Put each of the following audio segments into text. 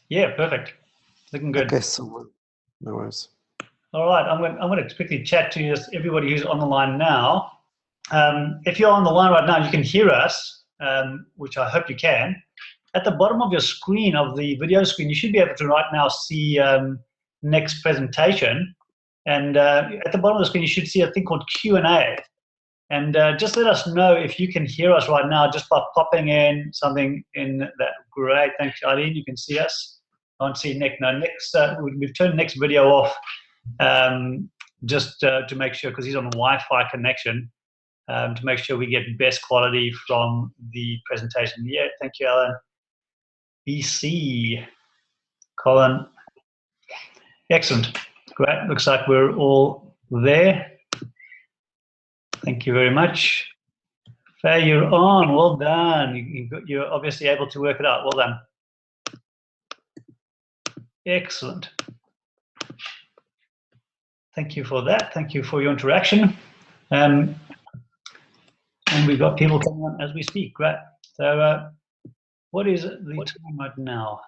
Yeah, perfect. Looking good. Okay, so no worries. All right, I'm going to quickly chat to everybody who's on the line now. If you're on the line right now, you can hear us, which I hope you can. At the bottom of your screen, of the video screen, you should be able to right now see next presentation. And at the bottom of the screen, you should see a thing called Q&A. And just let us know if you can hear us right now just by popping in something in that. Great, thanks, Eileen. You can see us. I can't see Nick. No, Nick's, we've turned Nick's video off just to make sure, because he's on a Wi-Fi connection, to make sure we get best quality from the presentation. Yeah, thank you, Alan. BC, Colin. Excellent. Great. Looks like we're all there. Thank you very much. Faye, you're on. Well done. You're obviously able to work it out. Well done. Excellent. Thank you for that. Thank you for your interaction. And we've got people coming on as we speak. Great. So what is the time right now?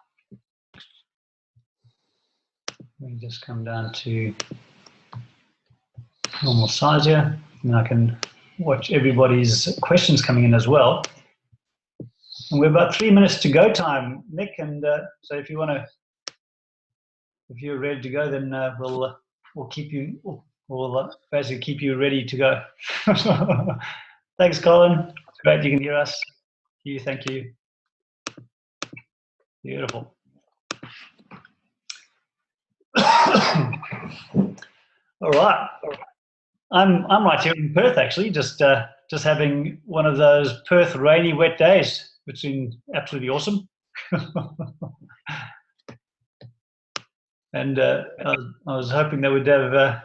Let me just come down to normal size here, and I can watch everybody's questions coming in as well. And we're about 3 minutes to go time, Nick, and so if you want to, if you're ready to go, then we'll keep you, we'll basically keep you ready to go. Thanks, Colin. It's great you can hear us. Thank you. Beautiful. All right. I'm right here in Perth, actually, just having one of those Perth rainy, wet days, which has been absolutely awesome. And I was hoping that we'd get a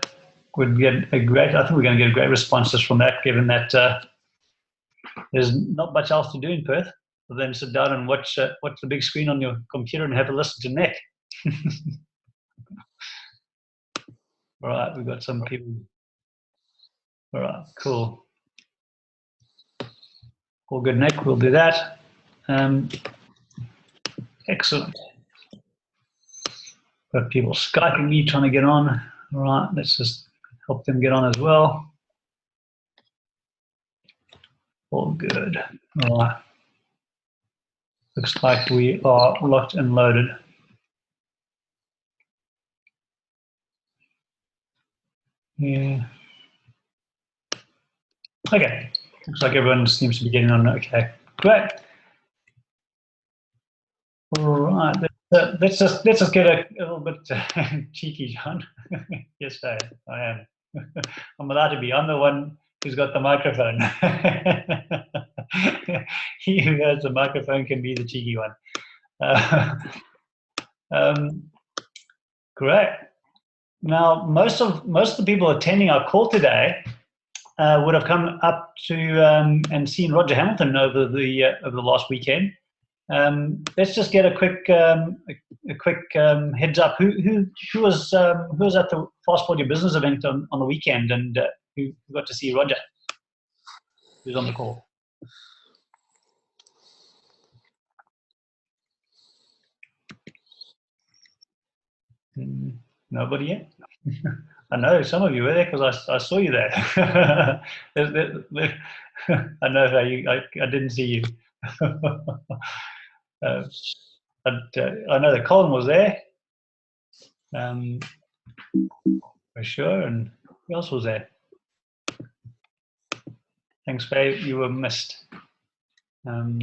great. I think we're going to get a great response just from that, given that there's not much else to do in Perth other than sit down and watch the big screen on your computer and have a listen to Nick. All right, we've got some people. All right, cool. All good, Nick. We'll do that. Excellent. Got people Skyping me trying to get on. All right, let's just help them get on as well. All good. All right. Looks like we are locked and loaded. Yeah. Okay. Looks like everyone seems to be getting on. Okay. Great. All right. Let's just get a little bit cheeky, John. Yes, I am. I'm allowed to be. I'm the one who's got the microphone. He who has the microphone can be the cheeky one. Great. Now, most of the people attending our call today would have come up to and seen Roger Hamilton over the last weekend. Let's just get a quick heads up. Who was at the Fast Forward Your Business event on the weekend, and who got to see Roger? Who's on the call? Nobody yet? I know some of you were there because I saw you there. I know how I didn't see you. I know that Colin was there, for sure, and who else was there? Thanks, babe. You were missed. All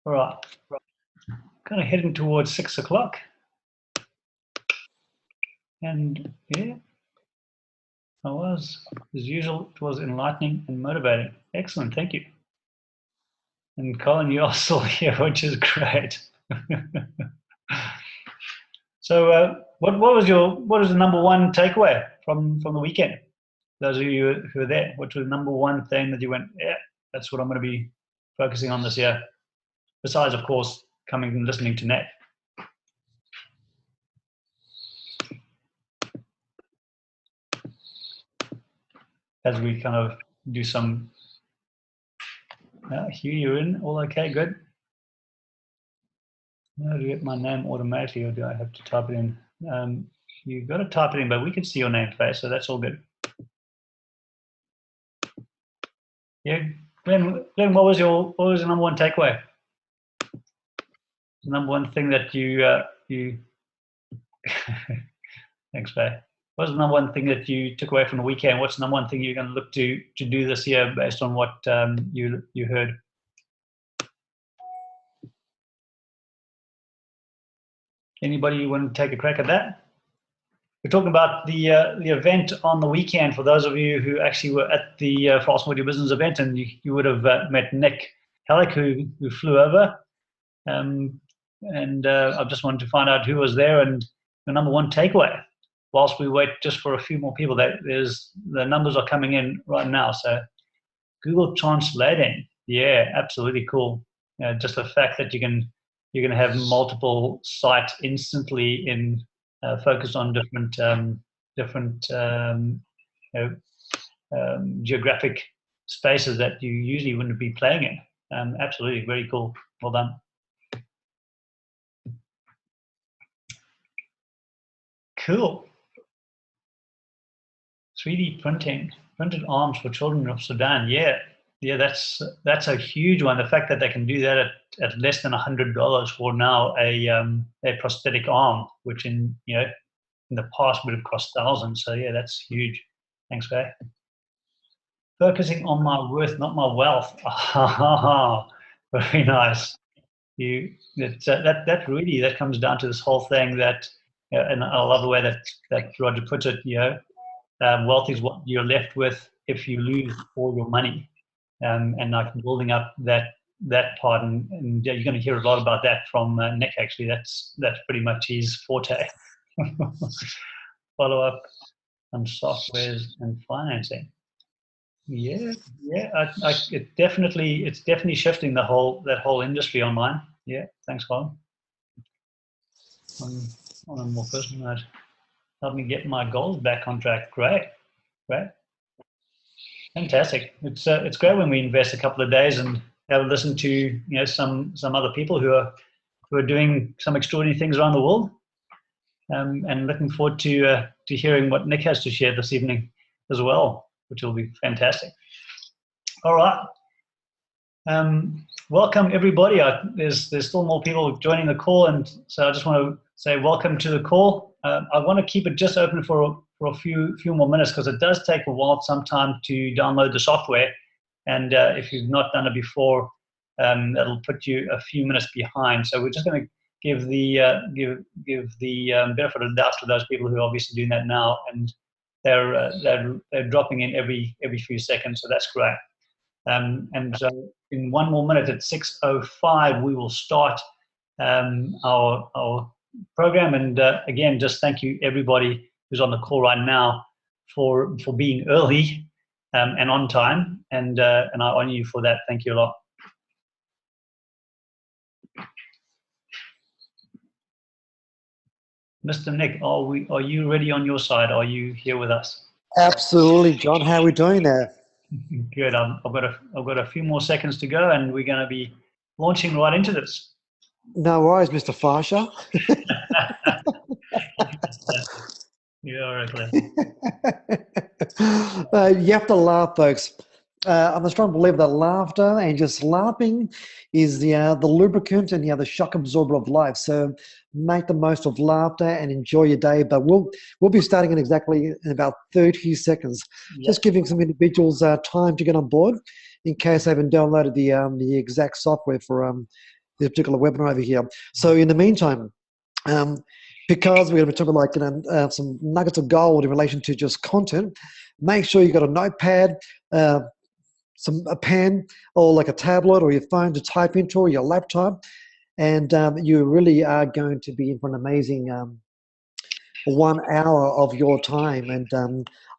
right, kind of heading towards 6 o'clock, and yeah, I was, as usual. It was enlightening and motivating. Excellent, thank you. And Colin, you are still here, which is great. So, what was the number one takeaway from the weekend? Those of you who were there, what was the number one thing that you went, yeah, that's what I'm going to be focusing on this year? Besides, of course, coming and listening to Nat. As we kind of do some. Hugh, you're in. All okay? Good. How do you get my name automatically, or do I have to type it in? You've got to type it in, but we can see your name face, so that's all good. Yeah, Glenn, what was your number one takeaway? The number one thing that you thanks, Faye. What's the number one thing that you took away from the weekend? What's the number one thing you're going to look to do this year based on what you heard? Anybody want to take a crack at that? We're talking about the event on the weekend. For those of you who actually were at the Fast Forward Your Business event, and you would have met Nick Halleck, who flew over. I just wanted to find out who was there and the number one takeaway. Whilst we wait just for a few more people, the numbers are coming in right now. So Google Translating, yeah, absolutely cool. Just the fact that you can have multiple sites instantly in focused on different geographic spaces that you usually wouldn't be playing in. Absolutely, very cool. Well done. Cool. 3D printing, printed arms for children of Sudan. Yeah, that's a huge one. The fact that they can do that at less than $100 for now a prosthetic arm, which in the past would have cost thousands. So yeah, that's huge. Thanks, Faye. Focusing on my worth, not my wealth. Very nice. That really comes down to this whole thing that, and I love the way that Roger puts it. Wealth is what you're left with if you lose all your money, and like building up that part, and you're going to hear a lot about that from Nick. Actually, that's pretty much his forte. Follow up on softwares and financing. Yeah. It's definitely shifting that whole industry online. Yeah, thanks, Colin. On a more personal note, help me get my goals back on track. Great. Fantastic. It's great when we invest a couple of days and have a listen to some other people who are doing some extraordinary things around the world. And looking forward to hearing what Nick has to share this evening as well, which will be fantastic. All right. Welcome everybody. There's still more people joining the call, and so I just want to say welcome to the call. I want to keep it just open for a few more minutes because it does take a while sometime to download the software, and if you've not done it before, that'll put you a few minutes behind. So we're just going to give the benefit of the doubt to those people who are obviously doing that now, and they're dropping in every few seconds. So that's great. And so in one more minute at 6:05, we will start our program. And again, just thank you everybody who's on the call right now for being early and on time. And I honor you for that. Thank you a lot. Mr. Nick, are you ready on your side? Are you here with us? Absolutely, John. How are we doing there? Good. I've got a few more seconds to go, and we're going to be launching right into this. No worries, Mr. Farsha. You are right. You have to laugh, folks. I'm a strong believer that laughter and just laughing is the lubricant and the shock absorber of life. So make the most of laughter and enjoy your day. But we'll be starting in about 30 seconds. Yep. Just giving some individuals time to get on board in case they haven't downloaded the exact software for this particular webinar over here. So in the meantime, because we're going to be talking like some nuggets of gold in relation to just content, make sure you've got a notepad, a pen, or like a tablet or your phone to type into, or your laptop, and you really are going to be in for an amazing 1 hour of your time. And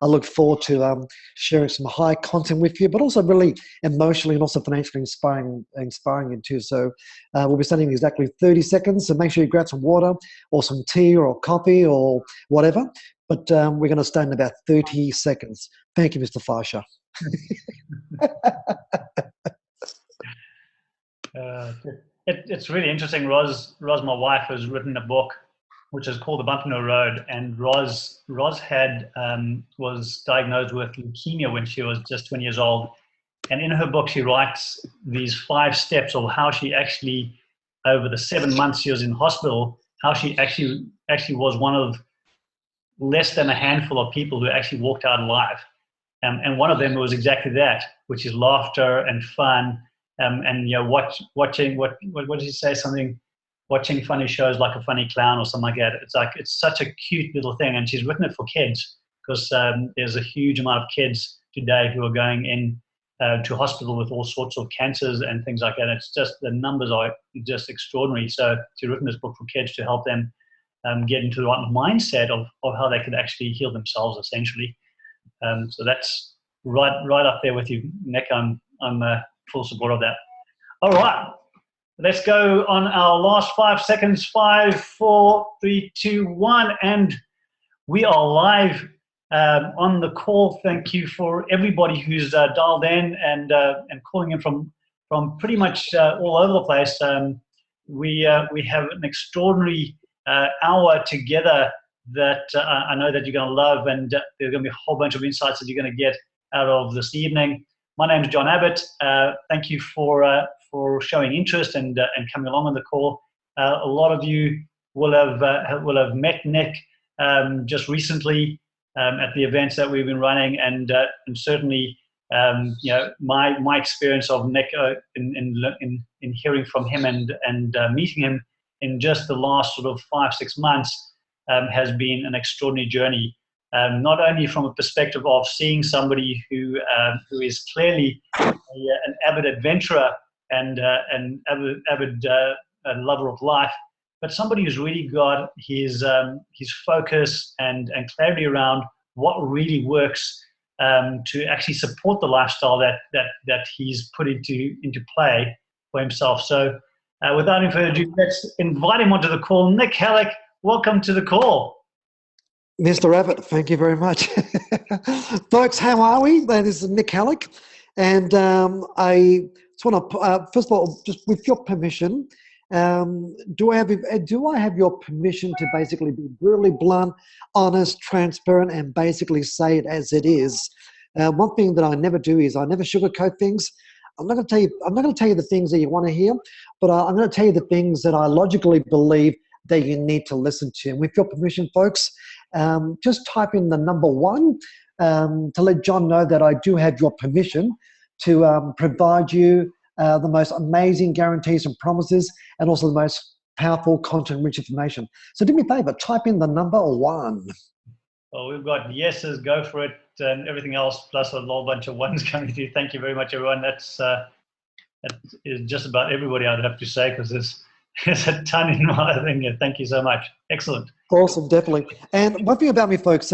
I look forward to sharing some high content with you, but also really emotionally and also financially inspiring you too. So we'll be starting in exactly 30 seconds. So make sure you grab some water or some tea or coffee or whatever. But we're going to start in about 30 seconds. Thank you, Mr. Farsha. it's really interesting. Roz, my wife, has written a book which is called The Bump in the Road, and Roz had was diagnosed with leukemia when she was just 20 years old, and in her book she writes these 5 steps of how she actually, over the 7 months she was in hospital, how she actually was one of less than a handful of people who actually walked out alive. And one of them was exactly that, which is laughter and fun, and watching what did he say? Something, watching funny shows like a funny clown or something like that. It's such a cute little thing, and she's written it for kids because there's a huge amount of kids today who are going in to hospital with all sorts of cancers and things like that. And it's just, the numbers are just extraordinary. So she's written this book for kids to help them get into the right mindset of how they could actually heal themselves, essentially. So that's right up there with you, Nick. I'm full support of that. All right, let's go on our last 5 seconds. 5, 4, 3, 2, 1, and we are live on the call. Thank you for everybody who's dialed in and calling in from pretty much all over the place. We have an extraordinary hour together that I know that you're going to love, and there's going to be a whole bunch of insights that you're going to get out of this evening. My name is John Abbott. Thank you for showing interest and coming along on the call. A lot of you will have met Nick just recently at the events that we've been running, and certainly my experience of Nick in hearing from him and meeting him in just the last sort of 5-6 months has been an extraordinary journey. Not only from a perspective of seeing somebody who is clearly an avid adventurer and an avid lover of life, but somebody who's really got his focus and clarity around what really works to actually support the lifestyle that he's put into play for himself. So without any further ado, let's invite him onto the call. Nick Halleck, welcome to the call. Mr. Abbott, thank you very much. Folks, how are we? This is Nick Halleck, and I just want to, first of all, just with your permission, do I have your permission to basically be brutally blunt, honest, transparent, and basically say it as it is? One thing that I never do is I never sugarcoat things. I'm not going to tell you the things that you want to hear, but I'm going to tell you the things that I logically believe that you need to listen to. And with your permission, folks, just type in the number 1 to let John know that I do have your permission to provide you the most amazing guarantees and promises, and also the most powerful content-rich information. So do me a favor, type in the number 1. Well, we've got yeses, go for it, and everything else, plus a whole bunch of ones coming through. Thank you very much, everyone. That is just about everybody, I'd have to say, because there's a ton in my thing here. Thank you so much. Excellent. Awesome, definitely. And one thing about me, folks,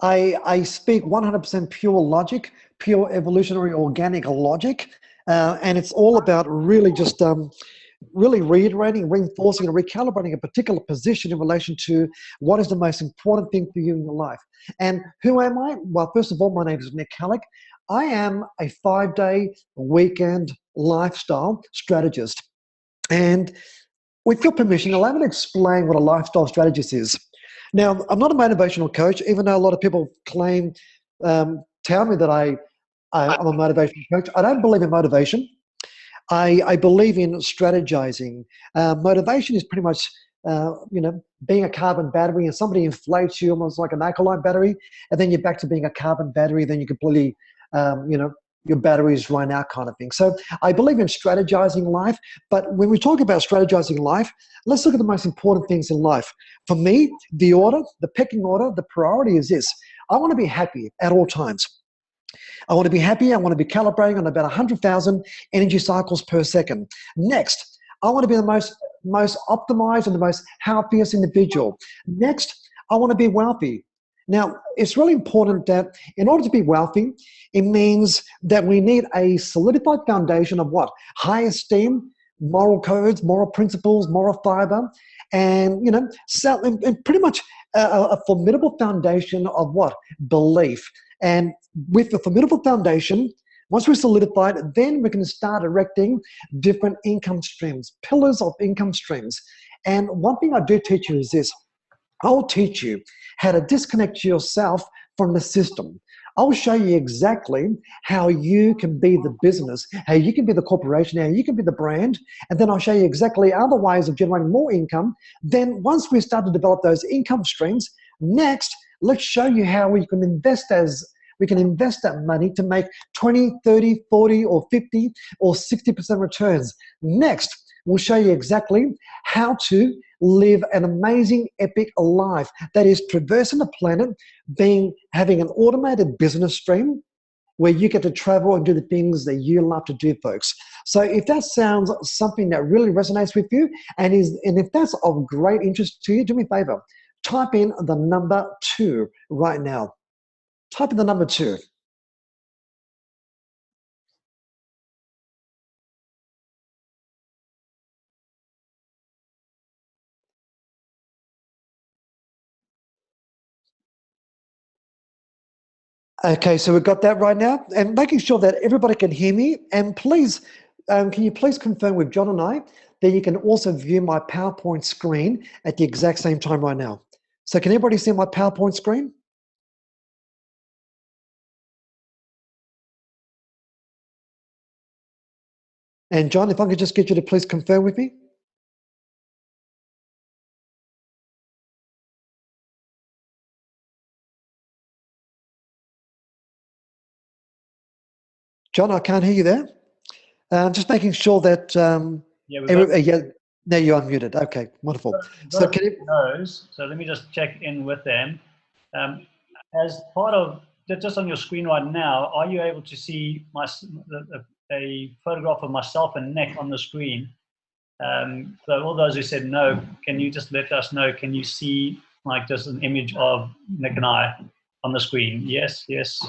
I speak 100% pure logic, pure evolutionary organic logic, and it's all about really just really reiterating, reinforcing, and recalibrating a particular position in relation to what is the most important thing for you in your life. And who am I? Well, first of all, my name is Nick Halleck. I am a 5-day weekend lifestyle strategist. And with your permission, allow me to explain what a lifestyle strategist is. Now, I'm not a motivational coach, even though a lot of people tell me that I'm a motivational coach. I don't believe in motivation. I believe in strategizing. Motivation is pretty much, being a carbon battery, and somebody inflates you almost like an alkaline battery, and then you're back to being a carbon battery, then you completely, your batteries run out kind of thing. So I believe in strategizing life, but when we talk about strategizing life, let's look at the most important things in life. For me, the pecking order, the priority is this. I want to be happy at all times. I want to be happy. I want to be calibrating on about 100,000 energy cycles per second. Next, I want to be the most optimized and the most happiest individual. Next, I want to be wealthy. Now, it's really important that in order to be wealthy, it means that we need a solidified foundation of what? High esteem, moral codes, moral principles, moral fiber, and, and pretty much a formidable foundation of what? Belief. And with the formidable foundation, Once we're solidified, then we can start erecting different income streams, pillars of income streams. And one thing I do teach you is this. I'll teach you how to disconnect yourself from the system. I'll show you exactly how you can be the business, how you can be the corporation, how you can be the brand, and then I'll show you exactly other ways of generating more income. Then once we start to develop those income streams, next, let's show you how we can invest that money to make 20, 30, 40, or 50, or 60% returns. Next, we'll show you exactly how to live an amazing, epic life that is traversing the planet, having an automated business stream where you get to travel and do the things that you love to do, folks. So if that sounds something that really resonates with you, and if that's of great interest to you, do me a favor, type in the number 2 right now. Type in the number 2. Okay, so we've got that right now, and making sure that everybody can hear me. And please, can you please confirm with John and I that you can also view my PowerPoint screen at the exact same time right now? So can everybody see my PowerPoint screen? And John, if I could just get you to please confirm with me. John, I can't hear you there. Just making sure that now you're unmuted. Okay, wonderful. So can you? So let me just check in with them. As part of just on your screen right now, are you able to see a photograph of myself and Nick on the screen? So all those who said no, can you just let us know? Can you see like just an image of Nick and I on the screen? Yes, yes.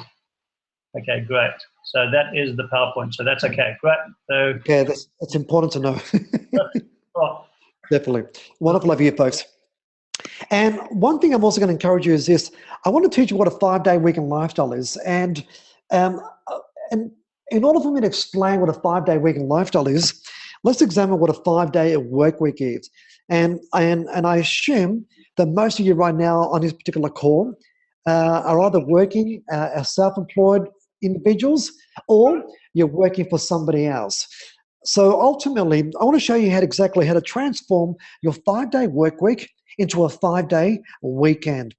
Okay, great. So that is the PowerPoint. So that's okay. Great. So okay, that's important to know. Definitely. Wonderful of you, folks. And one thing I'm also going to encourage you is this. I want to teach you what a 5-day weekend lifestyle is. And in order for me to explain what a 5-day weekend lifestyle is, let's examine what a 5-day work week is. And I assume that most of you right now on this particular call are either working as self-employed individuals or you're working for somebody else. So ultimately, I want to show you exactly how to transform your 5-day work week into a 5-day weekend.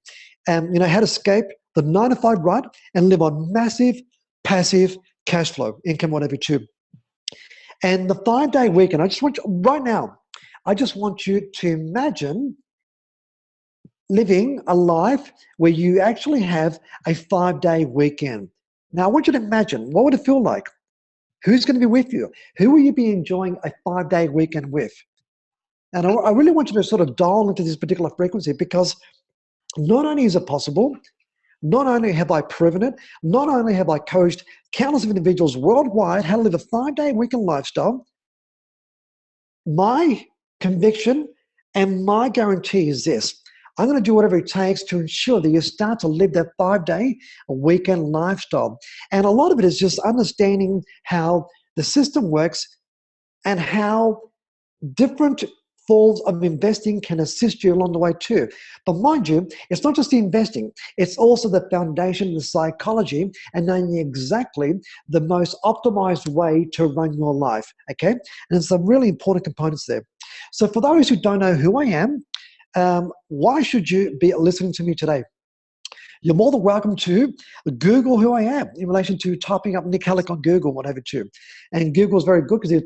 And how to escape the 9-to-5 rut and live on massive, passive cash flow, income, whatever you choose. And the 5-day weekend, I just want you to imagine living a life where you actually have a 5-day weekend. Now, I want you to imagine, what would it feel like? Who's going to be with you? Who will you be enjoying a 5-day weekend with? And I really want you to sort of dial into this particular frequency, because not only is it possible, not only have I proven it, not only have I coached countless of individuals worldwide how to live a 5-day weekend lifestyle, my conviction and my guarantee is this. I'm going to do whatever it takes to ensure that you start to live that 5-day weekend lifestyle. And a lot of it is just understanding how the system works and how different forms of investing can assist you along the way too. But mind you, it's not just the investing, it's also the foundation, the psychology, and knowing exactly the most optimized way to run your life, okay? And there's some really important components there. So for those who don't know who I am, why should you be listening to me today? You're more than welcome to Google who I am in relation to typing up Nick Halleck on Google, whatever too. And Google is very good because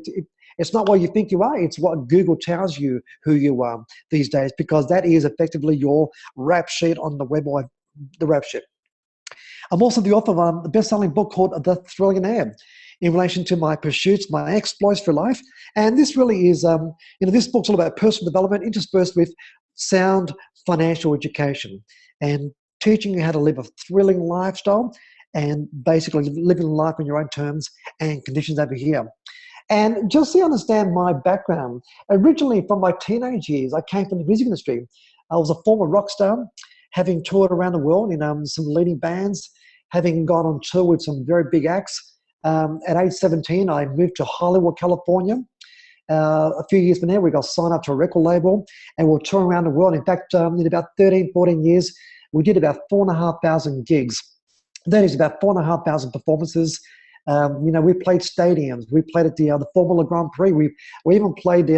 it's not what you think you are, it's what Google tells you who you are these days, because that is effectively your rap sheet on the web, or the rap sheet. I'm also the author of the best-selling book called The Thrillionaire, in relation to my pursuits, my exploits for life. And this really is, this book's all about personal development interspersed with sound financial education and teaching you how to live a thrilling lifestyle and basically living life on your own terms and conditions over here. And just so you understand my background, originally from my teenage years, I came from the music industry. I was a former rock star, having toured around the world in some leading bands, having gone on tour with some very big acts, At age 17, I moved to Hollywood, California. A few years from there, we got signed up to a record label and we'll tour around the world. In fact, in about 13, 14 years, we did about 4,500 gigs. That is about 4,500 performances. We played stadiums. We played at the Formula Grand Prix. We even played the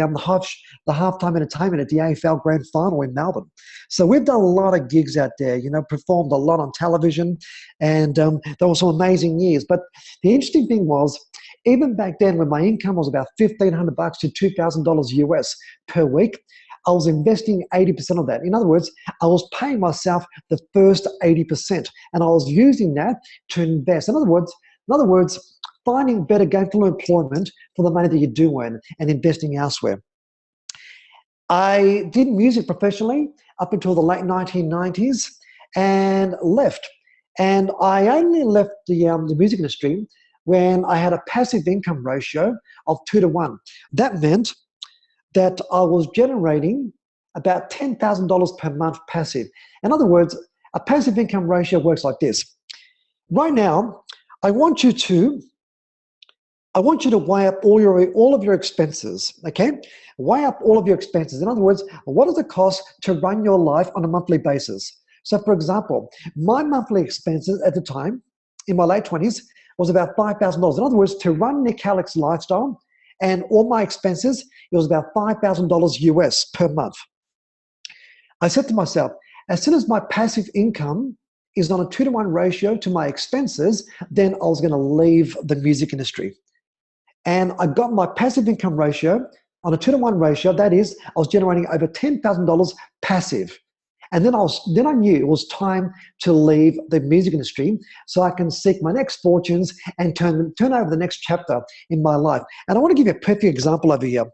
halftime entertainment at the AFL Grand Final in Melbourne. So we've done a lot of gigs out there, performed a lot on television, and there were some amazing years. But the interesting thing was, even back then when my income was about $1,500 to $2,000 US per week, I was investing 80% of that. In other words, I was paying myself the first 80%, and I was using that to invest. In other words, finding better gainful employment for the money that you do earn and investing elsewhere. I did music professionally up until the late 1990s and left. And I only left the music industry when I had a passive income ratio of 2 to 1. That meant that I was generating about $10,000 per month passive. In other words, a passive income ratio works like this. Right now, I want you to weigh up all of your expenses, okay? Weigh up all of your expenses. In other words, what does it cost to run your life on a monthly basis? So for example, my monthly expenses at the time, in my late 20s, was about $5,000. In other words, to run Nick Halleck's lifestyle and all my expenses, it was about $5,000 US per month. I said to myself, as soon as my passive income is on a 2 to 1 ratio to my expenses, then I was going to leave the music industry. And I got my passive income ratio on a 2 to 1 ratio. That is, I was generating over $10,000 passive. And then I knew it was time to leave the music industry so I can seek my next fortunes and turn over the next chapter in my life. And I want to give you a perfect example over here.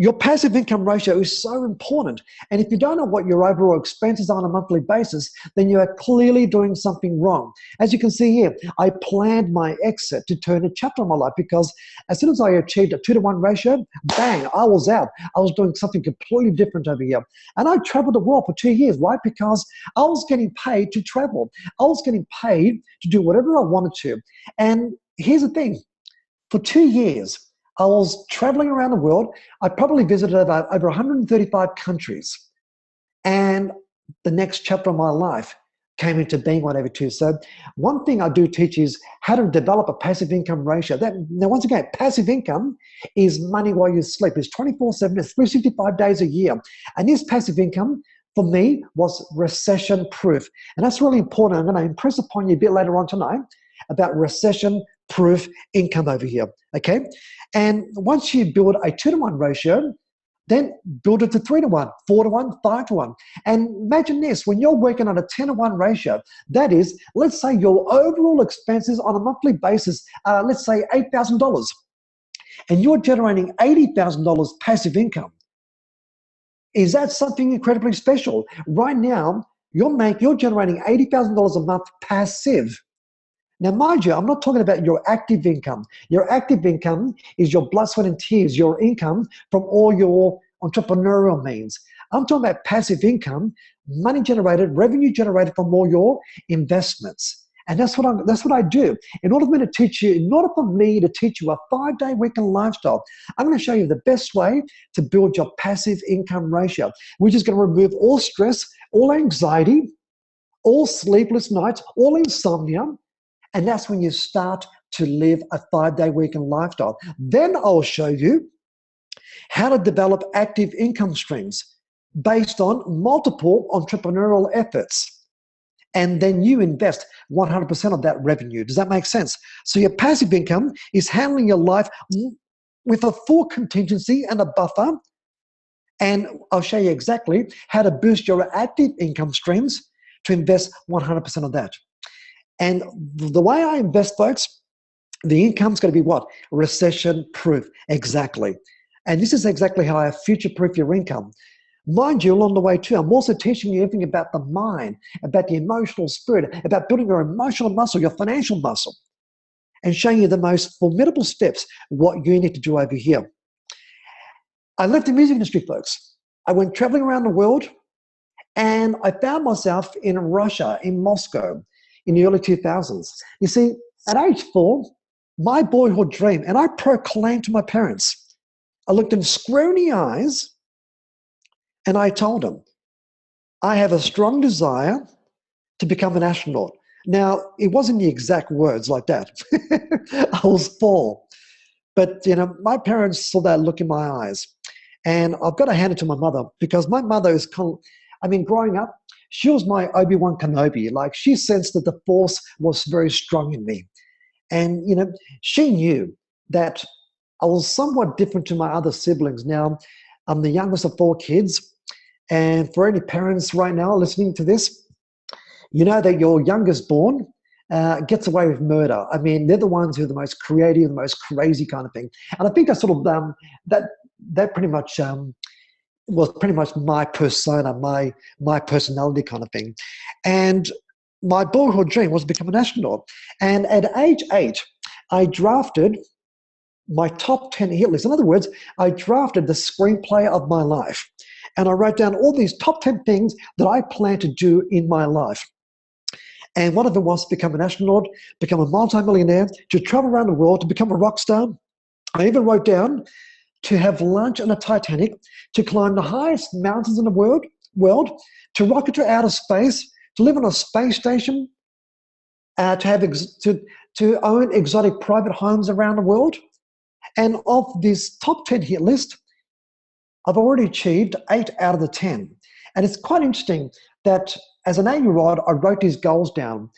Your passive income ratio is so important. And if you don't know what your overall expenses are on a monthly basis, then you are clearly doing something wrong. As you can see here, I planned my exit to turn a chapter in my life because as soon as I achieved a 2 to 1 ratio, bang, I was out. I was doing something completely different over here. And I traveled the world for 2 years. Why? Because I was getting paid to travel. I was getting paid to do whatever I wanted to. And here's the thing. For 2 years, I was traveling around the world. I probably visited over 135 countries. And the next chapter of my life came into being one over 2. So one thing I do teach is how to develop a passive income ratio. Now, once again, passive income is money while you sleep. It's 24/7, it's 365 days a year. And this passive income, for me, was recession proof. And that's really important. I'm going to impress upon you a bit later on tonight about recession-proof income over here, okay? And once you build a 2 to 1 ratio, then build it to 3 to 1, 4 to 1, 5 to 1. And imagine this, when you're working on a 10 to 1 ratio, that is, let's say your overall expenses on a monthly basis are, let's say, $8,000, and you're generating $80,000 passive income. Is that something incredibly special? Right now, you're generating $80,000 a month passive. Now, mind you, I'm not talking about your active income. Your active income is your blood, sweat, and tears, your income from all your entrepreneurial means. I'm talking about passive income, money generated, revenue generated from all your investments. And that's what I do. In order for me to teach you a 5-day weekend lifestyle, I'm going to show you the best way to build your passive income ratio, which is going to remove all stress, all anxiety, all sleepless nights, all insomnia. And that's when you start to live a 5-day weekend lifestyle. Then I'll show you how to develop active income streams based on multiple entrepreneurial efforts. And then you invest 100% of that revenue. Does that make sense? So your passive income is handling your life with a full contingency and a buffer. And I'll show you exactly how to boost your active income streams to invest 100% of that. And the way I invest, folks, the income's going to be what? Recession-proof. Exactly. And this is exactly how I future-proof your income. Mind you, along the way too, I'm also teaching you everything about the mind, about the emotional spirit, about building your emotional muscle, your financial muscle, and showing you the most formidable steps, what you need to do over here. I left the music industry, folks. I went traveling around the world, and I found myself in Russia, in Moscow, in the early 2000s. You see, at age 4, my boyhood dream, and I proclaimed to my parents, I looked them square in the eyes and I told them, I have a strong desire to become an astronaut. Now, it wasn't the exact words like that. I was 4. But, my parents saw that look in my eyes. And I've got to hand it to my mother, because my mother is growing up, she was my Obi-Wan Kenobi. Like, she sensed that the Force was very strong in me. And, she knew that I was somewhat different to my other siblings. Now, I'm the youngest of 4 kids. And for any parents right now listening to this, you know that your youngest born gets away with murder. I mean, they're the ones who are the most creative, the most crazy kind of thing. And I think that's sort of that pretty much was pretty much my persona, my personality kind of thing. And my boyhood dream was to become an astronaut. And at age 8, I drafted my top 10 hit list. In other words, I drafted the screenplay of my life. And I wrote down all these top 10 things that I plan to do in my life. And one of them was to become an astronaut, become a multimillionaire, to travel around the world, to become a rock star. I even wrote down to have lunch on a Titanic, to climb the highest mountains in the world, to rocket to outer space, to live on a space station, to own exotic private homes around the world. And of this top 10 hit list, I've already achieved 8 out of the 10. And it's quite interesting that as an 8-year-old, I wrote these goals down.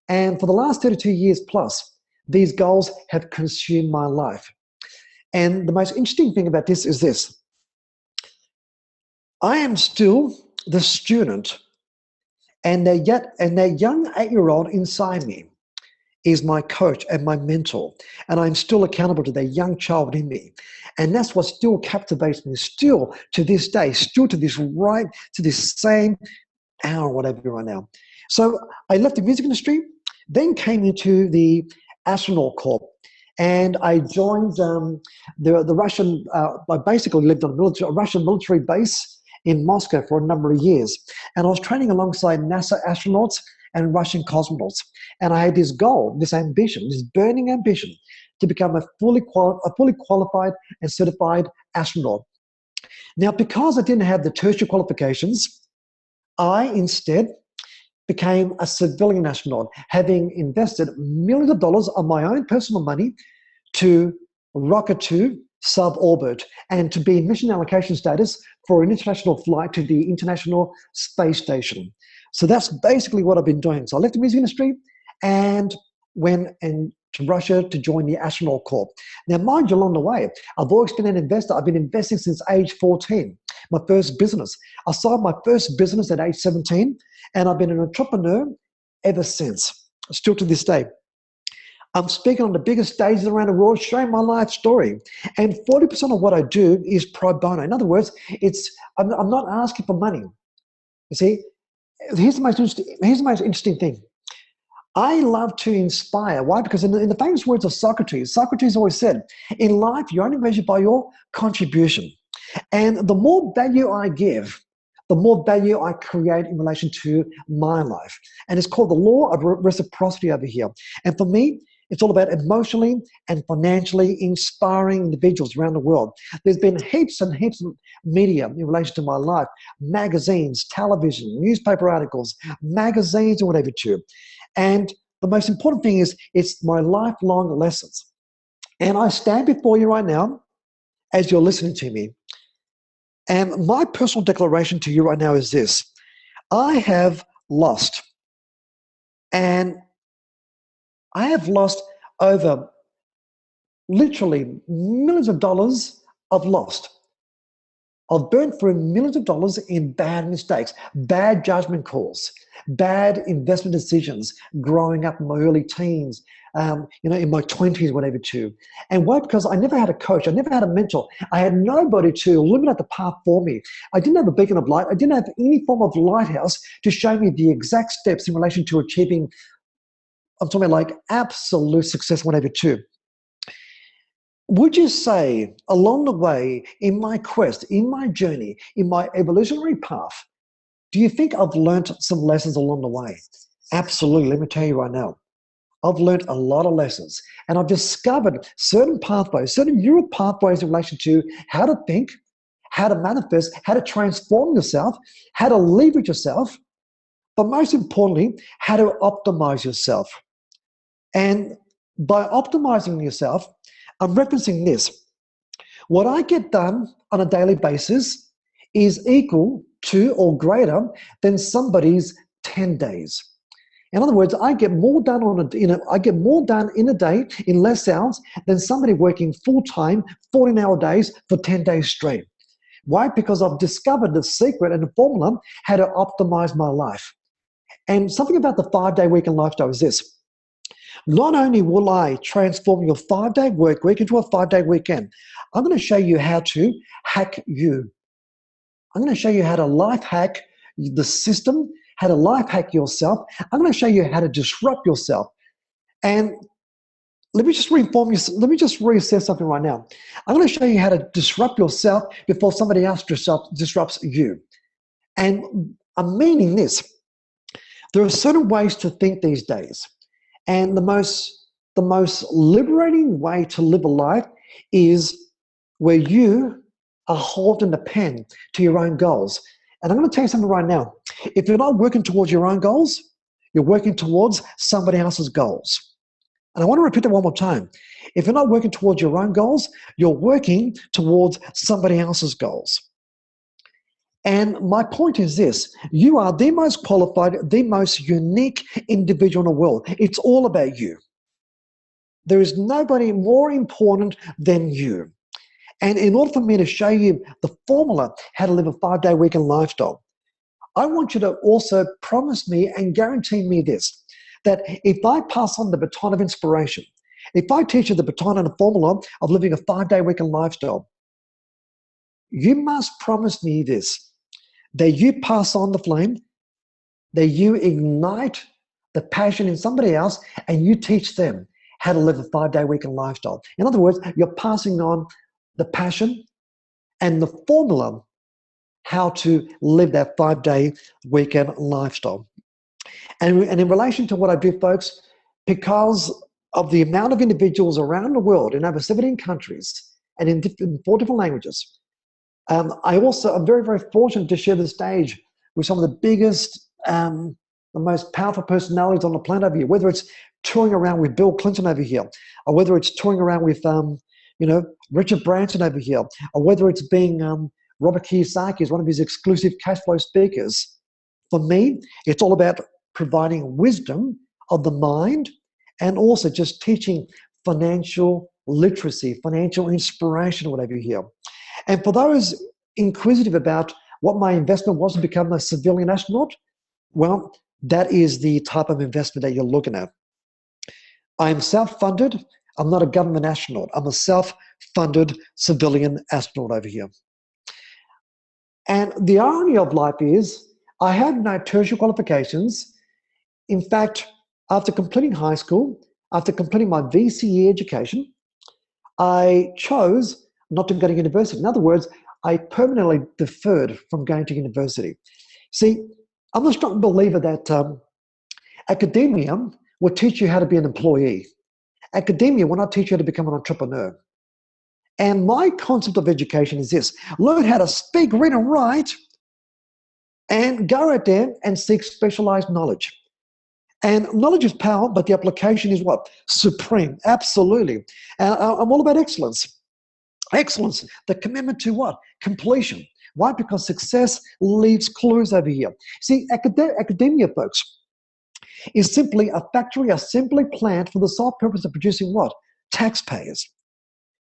And for the last 32 years plus, these goals have consumed my life. And the most interesting thing about this is this. I am still the student, and that young 8-year-old inside me is my coach and my mentor. And I'm still accountable to that young child in me. And that's what still captivates me, still to this day, still to this same hour, whatever right now. So I left the music industry, then came into the astronaut corps. And I joined the Russian, I basically lived on a Russian military base in Moscow for a number of years. And I was training alongside NASA astronauts and Russian cosmonauts. And I had this goal, this ambition, this burning ambition to become a fully qualified and certified astronaut. Now, because I didn't have the tertiary qualifications, I instead became a civilian astronaut, having invested millions of dollars of my own personal money to rocket to suborbit and to be mission allocation status for an international flight to the International Space Station. So that's basically what I've been doing. So I left the music industry and went to Russia to join the astronaut corps. Now, mind you, along the way, I've always been an investor. I've been investing since age 14, my first business. I started my first business at age 17, and I've been an entrepreneur ever since, still to this day. I'm speaking on the biggest stages around the world, sharing my life story. And 40% of what I do is pro bono. In other words, I'm not asking for money. You see, here's the most interesting thing. I love to inspire. Why? Because in the famous words of Socrates always said, in life, you're only measured by your contribution. And the more value I give, the more value I create in relation to my life. And it's called the law of reciprocity over here. And for me, it's all about emotionally and financially inspiring individuals around the world. There's been heaps and heaps of media in relation to my life, magazines, television, newspaper articles, magazines, or whatever too. And the most important thing is it's my lifelong lessons. And I stand before you right now as you're listening to me. And my personal declaration to you right now is this. I have lost. And I have lost over literally millions of dollars of lost. I've burned through millions of dollars in bad mistakes, bad judgment calls, bad investment decisions growing up in my early teens, in my 20s, whatever too. And why? Because I never had a coach. I never had a mentor. I had nobody to illuminate the path for me. I didn't have a beacon of light. I didn't have any form of lighthouse to show me the exact steps in relation to achieving, I'm talking about like absolute success, whatever too. Would you say along the way, in my quest, in my journey, in my evolutionary path, do you think I've learned some lessons along the way? Absolutely. Let me tell you right now. I've learned a lot of lessons, and I've discovered certain pathways, certain neural pathways in relation to how to think, how to manifest, how to transform yourself, how to leverage yourself, but most importantly, how to optimize yourself. And by optimizing yourself, I'm referencing this. What I get done on a daily basis is equal to or greater than somebody's 10 days. In other words, I get more done I get more done in a day in less hours than somebody working full-time, 14-hour days for 10 days straight. Why? Because I've discovered the secret and the formula how to optimize my life. And something about the 5-day weekend lifestyle is this. Not only will I transform your 5-day work week into a 5-day weekend, I'm going to show you how to hack you. I'm going to show you how to life hack the system, how to life hack yourself. I'm going to show you how to disrupt yourself. And let me just reassess something right now. I'm going to show you how to disrupt yourself before somebody else disrupts you. And I'm meaning this. There are certain ways to think these days. And the most liberating way to live a life is where you are holding the pen to your own goals. And I'm going to tell you something right now. If you're not working towards your own goals, you're working towards somebody else's goals. And I want to repeat that one more time. If you're not working towards your own goals, you're working towards somebody else's goals. And my point is this. You are the most qualified, the most unique individual in the world. It's all about you. There is nobody more important than you. And in order for me to show you the formula how to live a 5-day weekend lifestyle, I want you to also promise me and guarantee me this, that if I pass on the baton of inspiration, if I teach you the baton and the formula of living a 5-day weekend lifestyle, you must promise me this, that you pass on the flame, that you ignite the passion in somebody else, and you teach them how to live a 5-day weekend lifestyle. In other words, you're passing on the passion and the formula how to live that 5-day weekend lifestyle. And in relation to what I do, folks, because of the amount of individuals around the world in over 17 countries and in 4 different languages, I'm very, very fortunate to share the stage with some of the biggest, the most powerful personalities on the planet over here, whether it's touring around with Bill Clinton over here, or whether it's touring around with Richard Branson over here, or whether it's being Robert Kiyosaki is one of his exclusive cash flow speakers. For me, it's all about providing wisdom of the mind and also just teaching financial literacy, financial inspiration, whatever you hear. And for those inquisitive about what my investment was to become a civilian astronaut, well, that is the type of investment that you're looking at. I'm self-funded. I'm not a government astronaut. I'm a self-funded civilian astronaut over here. And the irony of life is I have no tertiary qualifications. In fact, after completing high school, after completing my VCE education, I chose not to go to university. In other words, I permanently deferred from going to university. See, I'm a strong believer that academia will teach you how to be an employee. Academia will not teach you how to become an entrepreneur. And my concept of education is this: learn how to speak, read, and write, and go out there and seek specialized knowledge. And knowledge is power, but the application is what? Supreme, absolutely. And I'm all about excellence. Excellence, the commitment to what? Completion. Why? Because success leaves clues over here. See, academia, folks, is simply a factory assembly plant for the sole purpose of producing what? Taxpayers.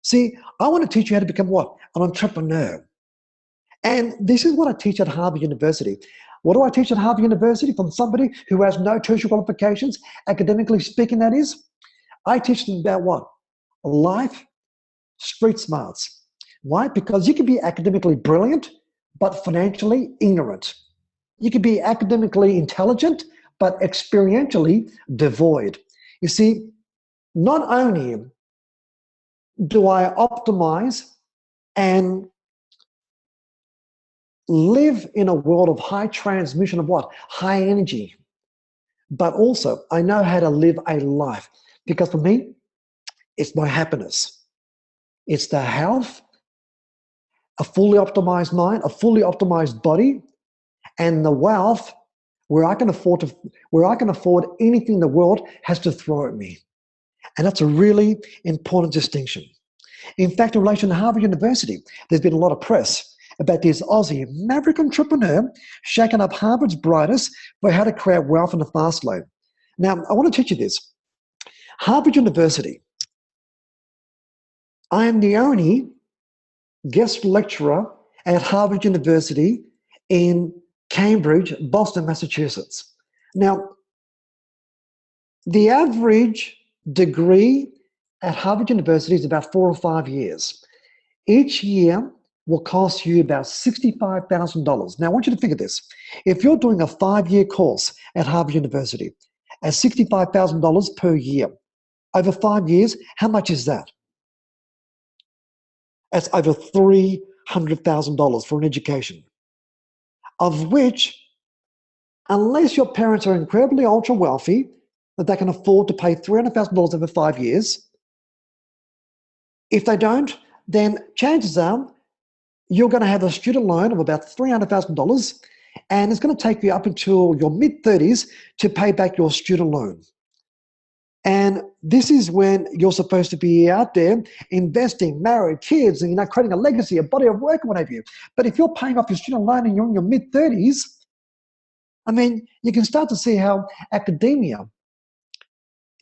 See, I want to teach you how to become what? An entrepreneur. And this is what I teach at Harvard University. What do I teach at Harvard University from somebody who has no tertiary qualifications, academically speaking, that is? I teach them about what? Life, street smarts. Why? Because you can be academically brilliant, but financially ignorant. You can be academically intelligent, but experientially devoid. You see, not only do I optimize and live in a world of high transmission of what? High energy. but also I know how to live a life. Because for me, it's my happiness. It's the health, a fully optimized mind, a fully optimized body, and the wealth where I can afford anything the world has to throw at me. And that's a really important distinction. In fact, in relation to Harvard University, there's been a lot of press about this Aussie maverick entrepreneur shaking up Harvard's brightest for how to create wealth in a fast lane. Now, I want to teach you this. Harvard University, I am the only guest lecturer at Harvard University in Cambridge, Boston, Massachusetts. Now, the average degree at Harvard University is about 4 or 5 years. Each year will cost you about $65,000. Now, I want you to figure this. If you're doing a 5-year course at Harvard University at $65,000 per year, over 5 years, how much is that? That's over $300,000 for an education, of which, unless your parents are incredibly ultra wealthy, that they can afford to pay $300,000 over 5 years, if they don't, then chances are you're going to have a student loan of about $300,000, and it's going to take you up until your mid-30s to pay back your student loan. And this is when you're supposed to be out there investing, married, kids, and creating a legacy, a body of work, and what have you. But if you're paying off your student loan and you're in your mid-30s, I mean, you can start to see how academia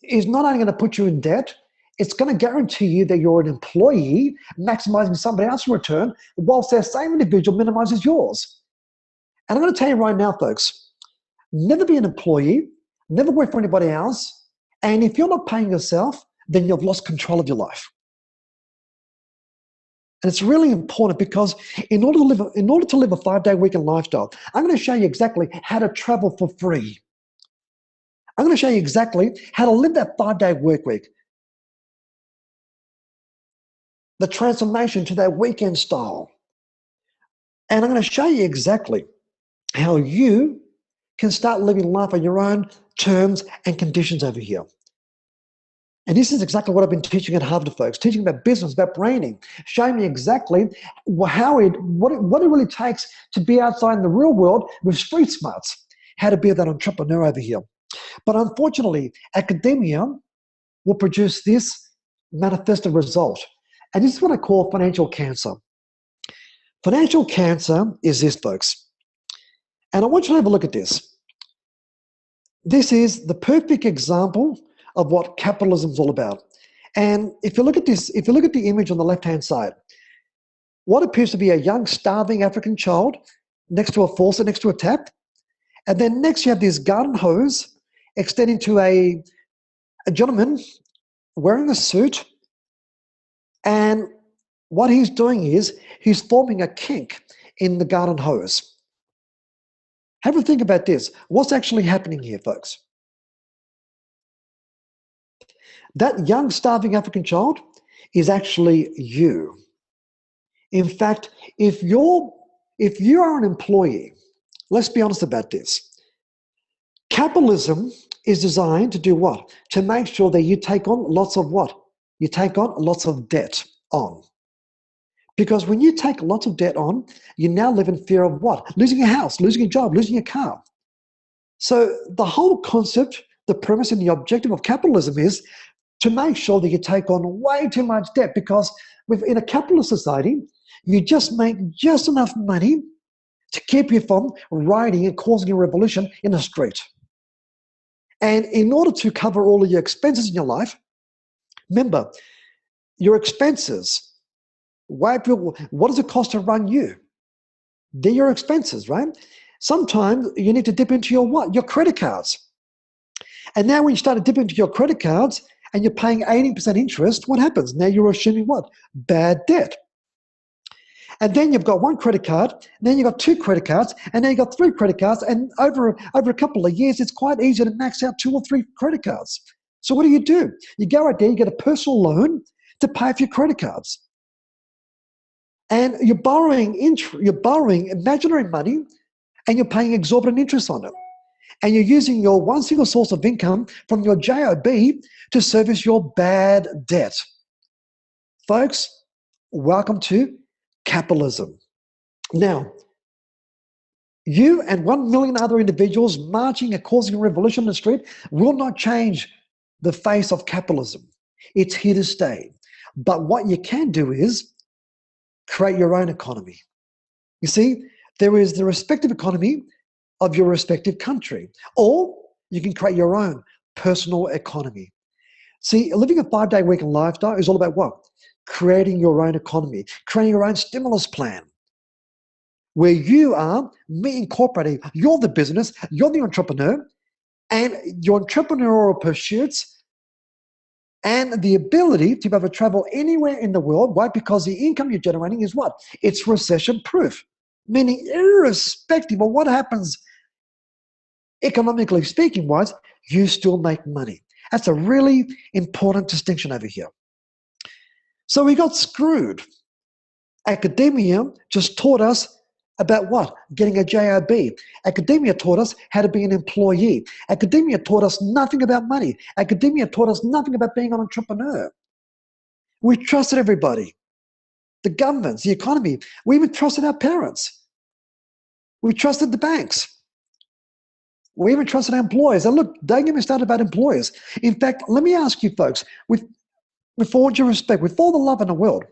is not only going to put you in debt, it's going to guarantee you that you're an employee, maximizing somebody else's return, whilst that same individual minimizes yours. And I'm going to tell you right now, folks, never be an employee, never work for anybody else, and if you're not paying yourself, then you've lost control of your life. And it's really important because in order to live a 5-day weekend lifestyle, I'm going to show you exactly how to travel for free. I'm going to show you exactly how to live that 5-day work week. The transformation to that weekend style. And I'm going to show you exactly how you can start living life on your own terms and conditions over here. And this is exactly what I've been teaching at Harvard, folks, teaching about business, about branding, showing me exactly what it really takes to be outside in the real world with street smarts, how to be that entrepreneur over here. But unfortunately, academia will produce this manifested result. And this is what I call financial cancer. Financial cancer is this, folks. And I want you to have a look at this. This is the perfect example of what capitalism is all about. And if you look at this, if you look at the image on the left-hand side, what appears to be a young, starving African child next to a faucet, next to a tap, and then next you have this garden hose extending to a gentleman wearing a suit, and what he's doing is he's forming a kink in the garden hose. Have a think about this. What's actually happening here, folks? That young, starving African child is actually you. In fact, if you are an employee, let's be honest about this. Capitalism is designed to do what? To make sure that you take on lots of what? You take on lots of debt on. Because when you take lots of debt on, you now live in fear of what? Losing your house, losing your job, losing your car. So the whole concept, the premise and the objective of capitalism is to make sure that you take on way too much debt, because in a capitalist society, you just make just enough money to keep you from rioting and causing a revolution in the street. And in order to cover all of your expenses in your life, remember, your expenses, what does it cost to run you? They're your expenses, right? Sometimes you need to dip into your what? Your credit cards. And now when you start to dip into your credit cards and you're paying 18% interest, what happens? Now you're assuming what? Bad debt. And then you've got one credit card, and then you've got 2 credit cards, and then you've got 3 credit cards, and over a couple of years, it's quite easy to max out 2 or 3 credit cards. So what do? You go out there, you get a personal loan to pay for your credit cards. And you're borrowing imaginary money, and you're paying exorbitant interest on it. and you're using your one single source of income from your JOB to service your bad debt. Folks, welcome to capitalism. Now, you and 1 million other individuals marching and causing a revolution in the street will not change the face of capitalism. It's here to stay. But what you can do is create your own economy. You see, there is the respective economy of your respective country, or you can create your own personal economy. See, living a 5-day weekend lifestyle is all about what? Creating your own economy, creating your own stimulus plan, where you are me incorporating, you're the business, you're the entrepreneur, and your entrepreneurial pursuits and the ability to be able to travel anywhere in the world. Why? Because the income you're generating is what? It's recession proof, meaning irrespective of what happens economically speaking wise, you still make money. That's a really important distinction over here. So we got screwed. Academia just taught us about what? Getting a JOB. Academia taught us how to be an employee. Academia taught us nothing about money. Academia taught us nothing about being an entrepreneur. We trusted everybody. The governments, the economy. We even trusted our parents. We trusted the banks. We even trusted our employers. And look, don't get me started about employers. In fact, let me ask you folks, with all due respect, with all the love in the world,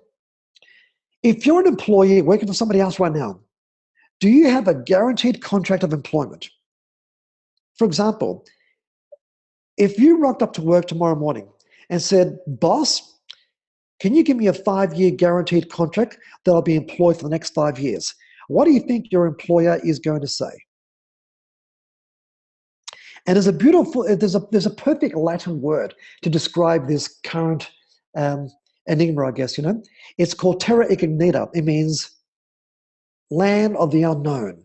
if you're an employee working for somebody else right now, do you have a guaranteed contract of employment? For example, if you rocked up to work tomorrow morning and said, boss, can you give me a 5-year guaranteed contract that I'll be employed for the next 5 years? What do you think your employer is going to say? And there's a perfect Latin word to describe this current enigma, I guess, you know. It's called terra incognita. It means land of the unknown.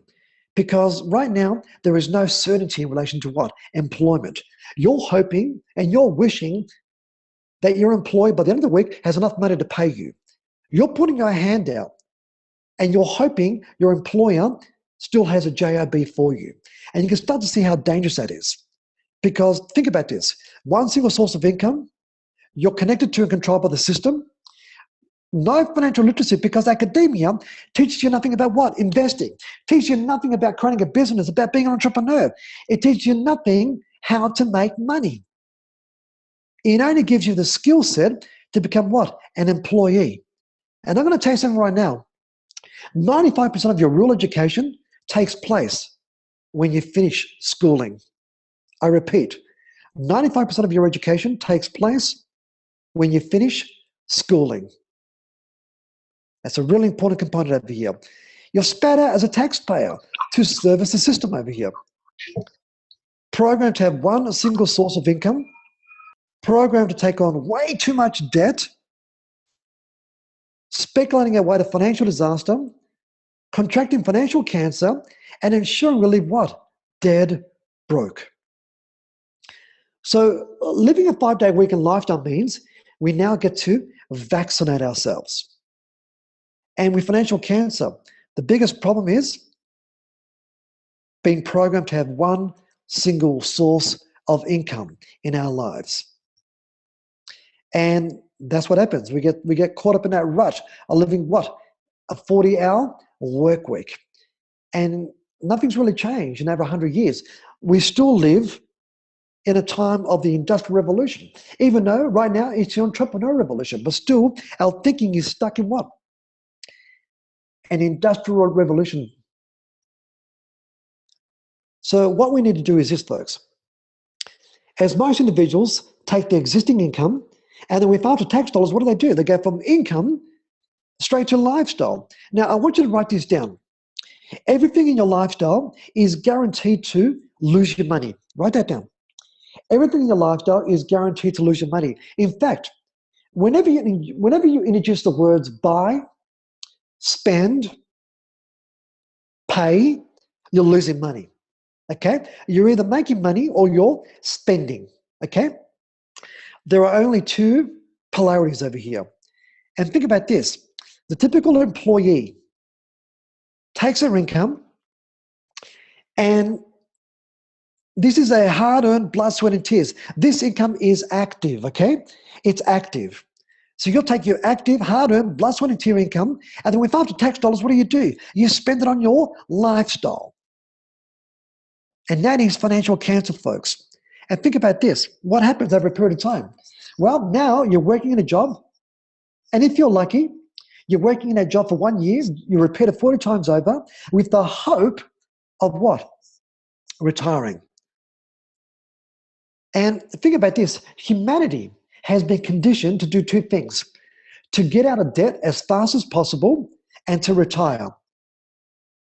Because right now, there is no certainty in relation to what? Employment. You're hoping and you're wishing that your employer by the end of the week has enough money to pay you. You're putting your hand out and you're hoping your employer still has a JOB for you. And you can start to see how dangerous that is. Because think about this. One single source of income, you're connected to and controlled by the system. No financial literacy, because academia teaches you nothing about what? Investing. Teaches you nothing about creating a business, about being an entrepreneur. It teaches you nothing how to make money. It only gives you the skill set to become what? An employee. And I'm going to tell you something right now. 95% of your real education takes place when you finish schooling. I repeat, 95% of your education takes place when you finish schooling. That's a really important component over here. You're spat out as a taxpayer to service the system over here. Programmed to have one single source of income, programmed to take on way too much debt, speculating our way to financial disaster, contracting financial cancer, and ensuring we live what? Dead broke. So living a 5-day weekend lifestyle means we now get to vaccinate ourselves. And with financial cancer, the biggest problem is being programmed to have one single source of income in our lives. And that's what happens. We get caught up in that rut of living what? A 40-hour work week. And nothing's really changed in over 100 years. We still live in a time of the Industrial Revolution, even though right now it's the entrepreneur revolution, but still our thinking is stuck in what? An Industrial Revolution. So what we need to do is this, folks. As most individuals take their existing income, and then with after tax dollars, what do? They go from income straight to lifestyle. Now, I want you to write this down. Everything in your lifestyle is guaranteed to lose your money. Write that down. Everything in your lifestyle is guaranteed to lose your money. In fact, whenever you introduce the words buy, spend, pay, you're losing money. Okay? You're either making money or you're spending. Okay? There are only two polarities over here. And think about this. The typical employee takes their income and This is a hard-earned blood, sweat, and tears. This income is active, okay? It's active. So you'll take your active, hard-earned blood, sweat, and tear income, and then with after-tax dollars, what do? You spend it on your lifestyle. And that is financial cancer, folks. And think about this. What happens over a period of time? Well, now you're working in a job, and if you're lucky, you're working in that job for 1 year, you repeat it 40 times over with the hope of what? Retiring. And think about this. Humanity has been conditioned to do two things: to get out of debt as fast as possible and to retire.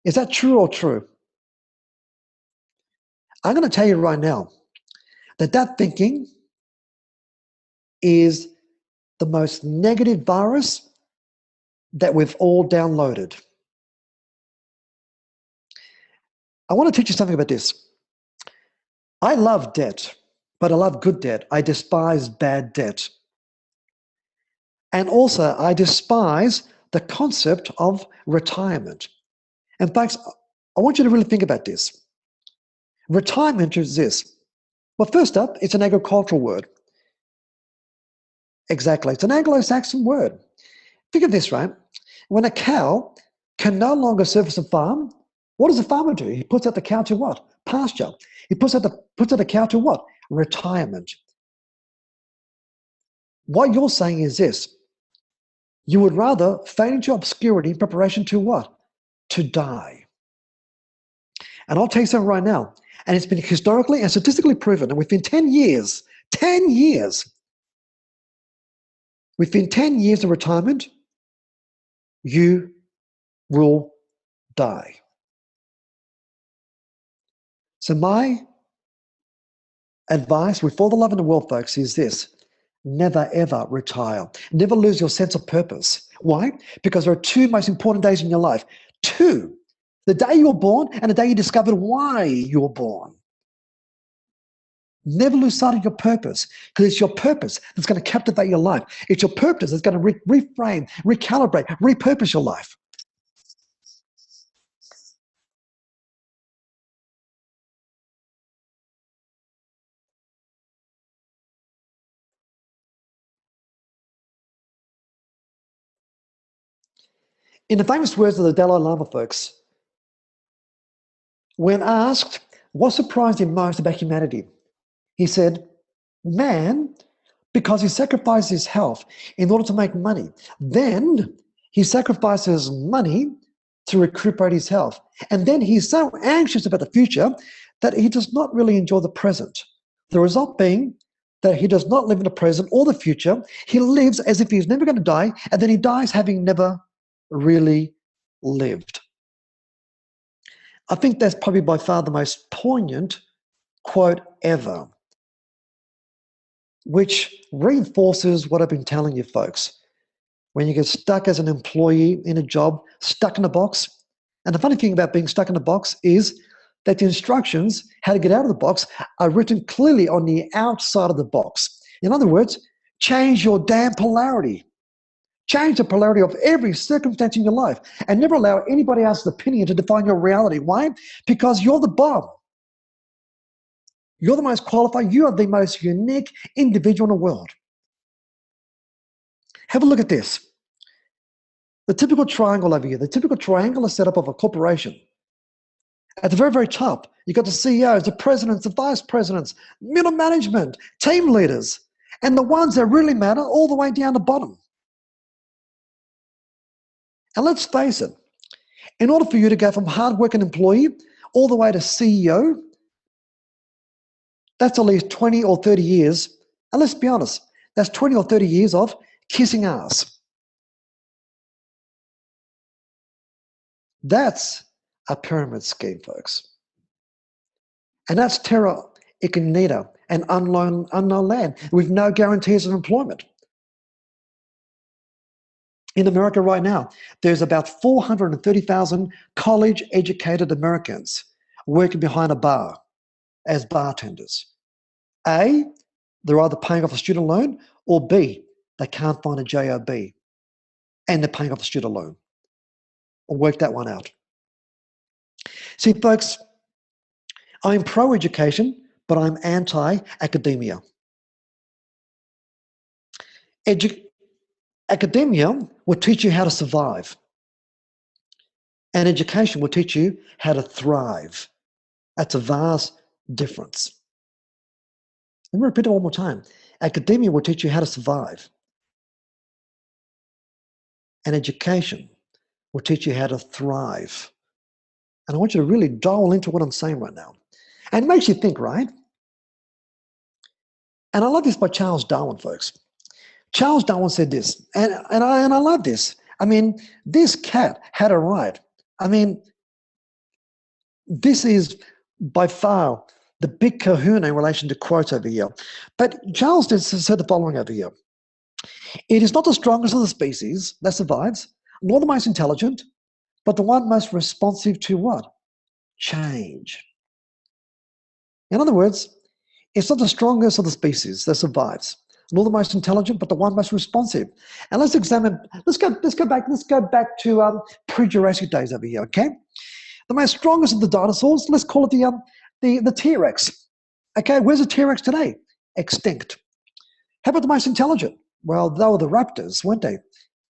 Is that true or true? I'm going to tell you right now that thinking is the most negative virus that we've all downloaded. I want to teach you something about this. I love debt, but I love good debt. I despise bad debt. And also, I despise the concept of retirement. And folks, I want you to really think about this. Retirement is this. Well, first up, it's an agricultural word. Exactly. It's an Anglo-Saxon word. Think of this, right? When a cow can no longer service a farm, what does the farmer do? He puts out the cow to what? Pasture. He puts out the cow to what? Retirement. What you're saying is this. You would rather fade into obscurity in preparation to what? To die. And I'll tell you something right now. And it's been historically and statistically proven that within 10 years, within 10 years of retirement, you will die. So my advice with all the love in the world, folks, is this. Never, ever retire. Never lose your sense of purpose. Why? Because there are two most important days in your life. Two. The day you were born and the day you discovered why you were born. Never lose sight of your purpose, because it's your purpose that's going to captivate your life. It's your purpose that's going to reframe, recalibrate, repurpose your life. In the famous words of the Dalai Lama, folks, when asked what surprised him most about humanity, he said, man, because he sacrificed his health in order to make money. Then he sacrifices money to recuperate his health. And then he's so anxious about the future that he does not really enjoy the present. The result being that he does not live in the present or the future. He lives as if he's never going to die, and then he dies having never really lived. I think that's probably by far the most poignant quote ever, which reinforces what I've been telling you folks. When you get stuck as an employee in a job, stuck in a box, and the funny thing about being stuck in a box is that the instructions how to get out of the box are written clearly on the outside of the box. In other words, change your damn polarity. Change the polarity of every circumstance in your life and never allow anybody else's opinion to define your reality. Why? Because you're the bomb. You're the most qualified. You are the most unique individual in the world. Have a look at this. The typical triangle over here, the typical triangular setup of a corporation. At the very, very top, you've got the CEOs, the presidents, the vice presidents, middle management, team leaders, and the ones that really matter all the way down the bottom. And let's face it, in order for you to go from hard-working employee all the way to CEO, that's at least 20 or 30 years. And let's be honest, that's 20 or 30 years of kissing ass. That's a pyramid scheme, folks. And that's terra incognita and unknown land with no guarantees of employment. In America right now, there's about 430,000 college-educated Americans working behind a bar as bartenders. A, they're either paying off a student loan, or B, they can't find a job and they're paying off the student loan. Or work that one out. See, folks, I'm pro-education, but I'm anti-academia. Academia will teach you how to survive, and education will teach you how to thrive. That's a vast difference. Let me repeat it one more time. Academia will teach you how to survive, and education will teach you how to thrive. And I want you to really dial into what I'm saying right now. And it makes you think, right? And I love this by Charles Darwin, folks. Charles Darwin said this, and I love this. I mean, this cat had a right. I mean, this is by far the big kahuna in relation to quotes over here. But Charles said the following over here. It is not the strongest of the species that survives, nor the most intelligent, but the one most responsive to what? Change. In other words, it's not the strongest of the species that survives, nor the most intelligent, but the one most responsive. And let's go back to pre-Jurassic days over here, okay? The most strongest of the dinosaurs, let's call it the T-Rex. Okay, where's the T-Rex today? Extinct. How about the most intelligent? Well, they were the raptors, weren't they?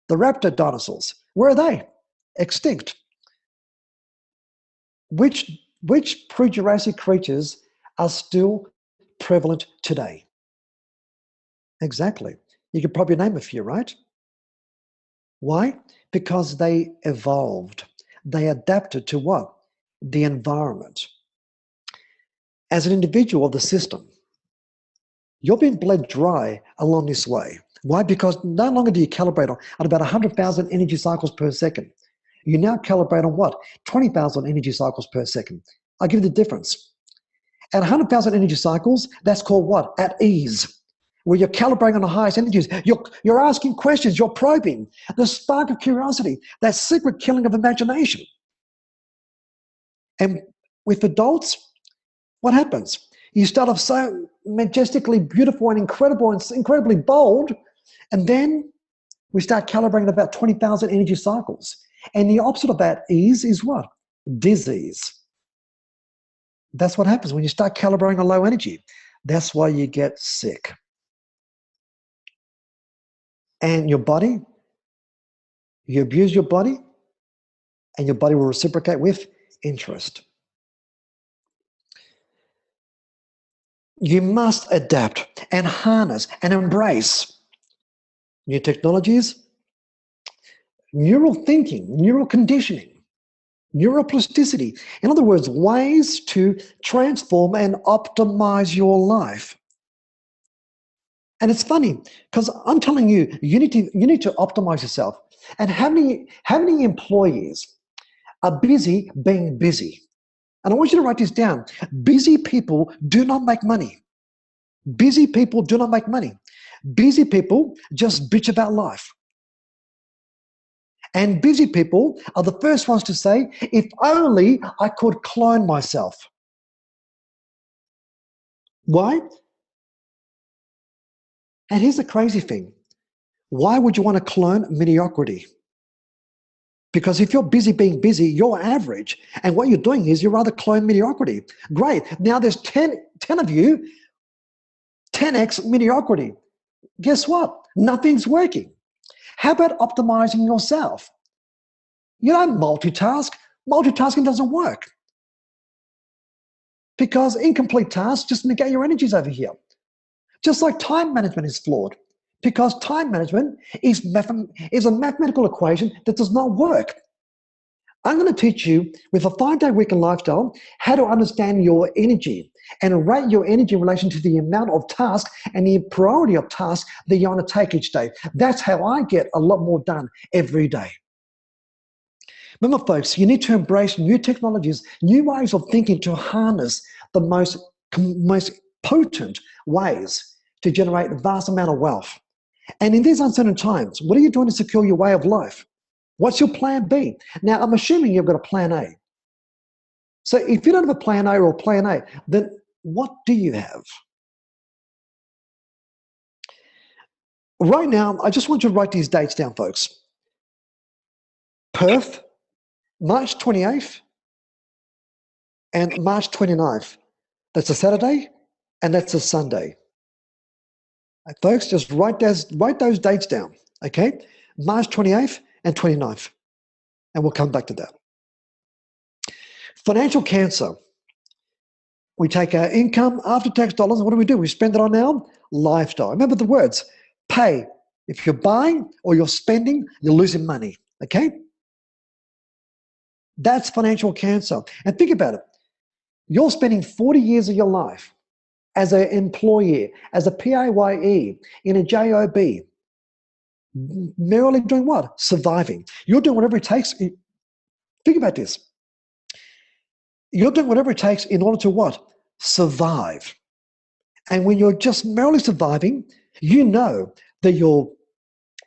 The raptor dinosaurs. Where are they? Extinct. Which pre-Jurassic creatures are still prevalent today? Exactly. You could probably name a few, right? Why? Because they evolved. They adapted to what? The environment. As an individual of the system, you're being bled dry along this way. Why? Because no longer do you calibrate on about 100,000 energy cycles per second. You now calibrate on what? 20,000 energy cycles per second. I'll give you the difference. At 100,000 energy cycles, that's called what? At ease, where you're calibrating on the highest energies. You're asking questions, you're probing. The spark of curiosity, that secret killing of imagination. And with adults, what happens? You start off so majestically beautiful and incredible and incredibly bold, and then we start calibrating about 20,000 energy cycles. And the opposite of that is what? Disease. That's what happens when you start calibrating a low energy. That's why you get sick. And your body, you abuse your body, and your body will reciprocate with interest. You must adapt and harness and embrace new technologies, neural thinking, neural conditioning, neuroplasticity. In other words, ways to transform and optimize your life. And it's funny because I'm telling you, you need to optimize yourself. And how many employees are busy being busy? And I want you to write this down. Busy people do not make money. Busy people do not make money. Busy people just bitch about life. And busy people are the first ones to say, if only I could clone myself. Why? And here's the crazy thing. Why would you want to clone mediocrity? Because if you're busy being busy, you're average. And what you're doing is you're rather clone mediocrity. Great. Now there's 10 of you, 10x mediocrity. Guess what? Nothing's working. How about optimizing yourself? You don't multitask. Multitasking doesn't work. Because incomplete tasks just negate your energies over here. Just like time management is flawed. Because time management is a mathematical equation that does not work. I'm going to teach you with a 5-day weekend lifestyle how to understand your energy and rate your energy in relation to the amount of tasks and the priority of tasks that you want to take each day. That's how I get a lot more done every day. Remember, folks, you need to embrace new technologies, new ways of thinking to harness the most potent ways to generate a vast amount of wealth. And in these uncertain times, what are you doing to secure your way of life? What's your plan B? Now, I'm assuming you've got a plan A. So if you don't have a plan A or a plan A, then what do you have? Right now, I just want you to write these dates down, folks. Perth, March 28th and March 29th. That's a Saturday and that's a Sunday. Folks, just write those dates down, okay? March 28th and 29th, and we'll come back to that. Financial cancer. We take our income, after-tax dollars, and what do? We spend it on our lifestyle. Remember the words, pay. If you're buying or you're spending, you're losing money, okay? That's financial cancer. And think about it. You're spending 40 years of your life as an employee, as a PAYE, in a JOB, merely doing what? Surviving. You're doing whatever it takes. Think about this. You're doing whatever it takes in order to what? Survive. And when you're just merely surviving, you know that you're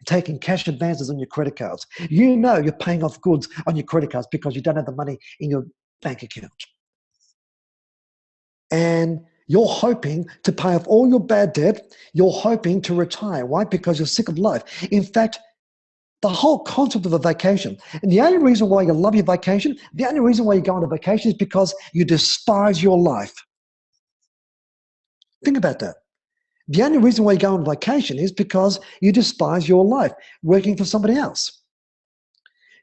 taking cash advances on your credit cards. You know you're paying off goods on your credit cards because you don't have the money in your bank account. And you're hoping to pay off all your bad debt. You're hoping to retire. Why? Because you're sick of life. In fact, the whole concept of a vacation, and the only reason why you love your vacation, the only reason why you go on a vacation is because you despise your life. Think about that. The only reason why you go on vacation is because you despise your life, working for somebody else.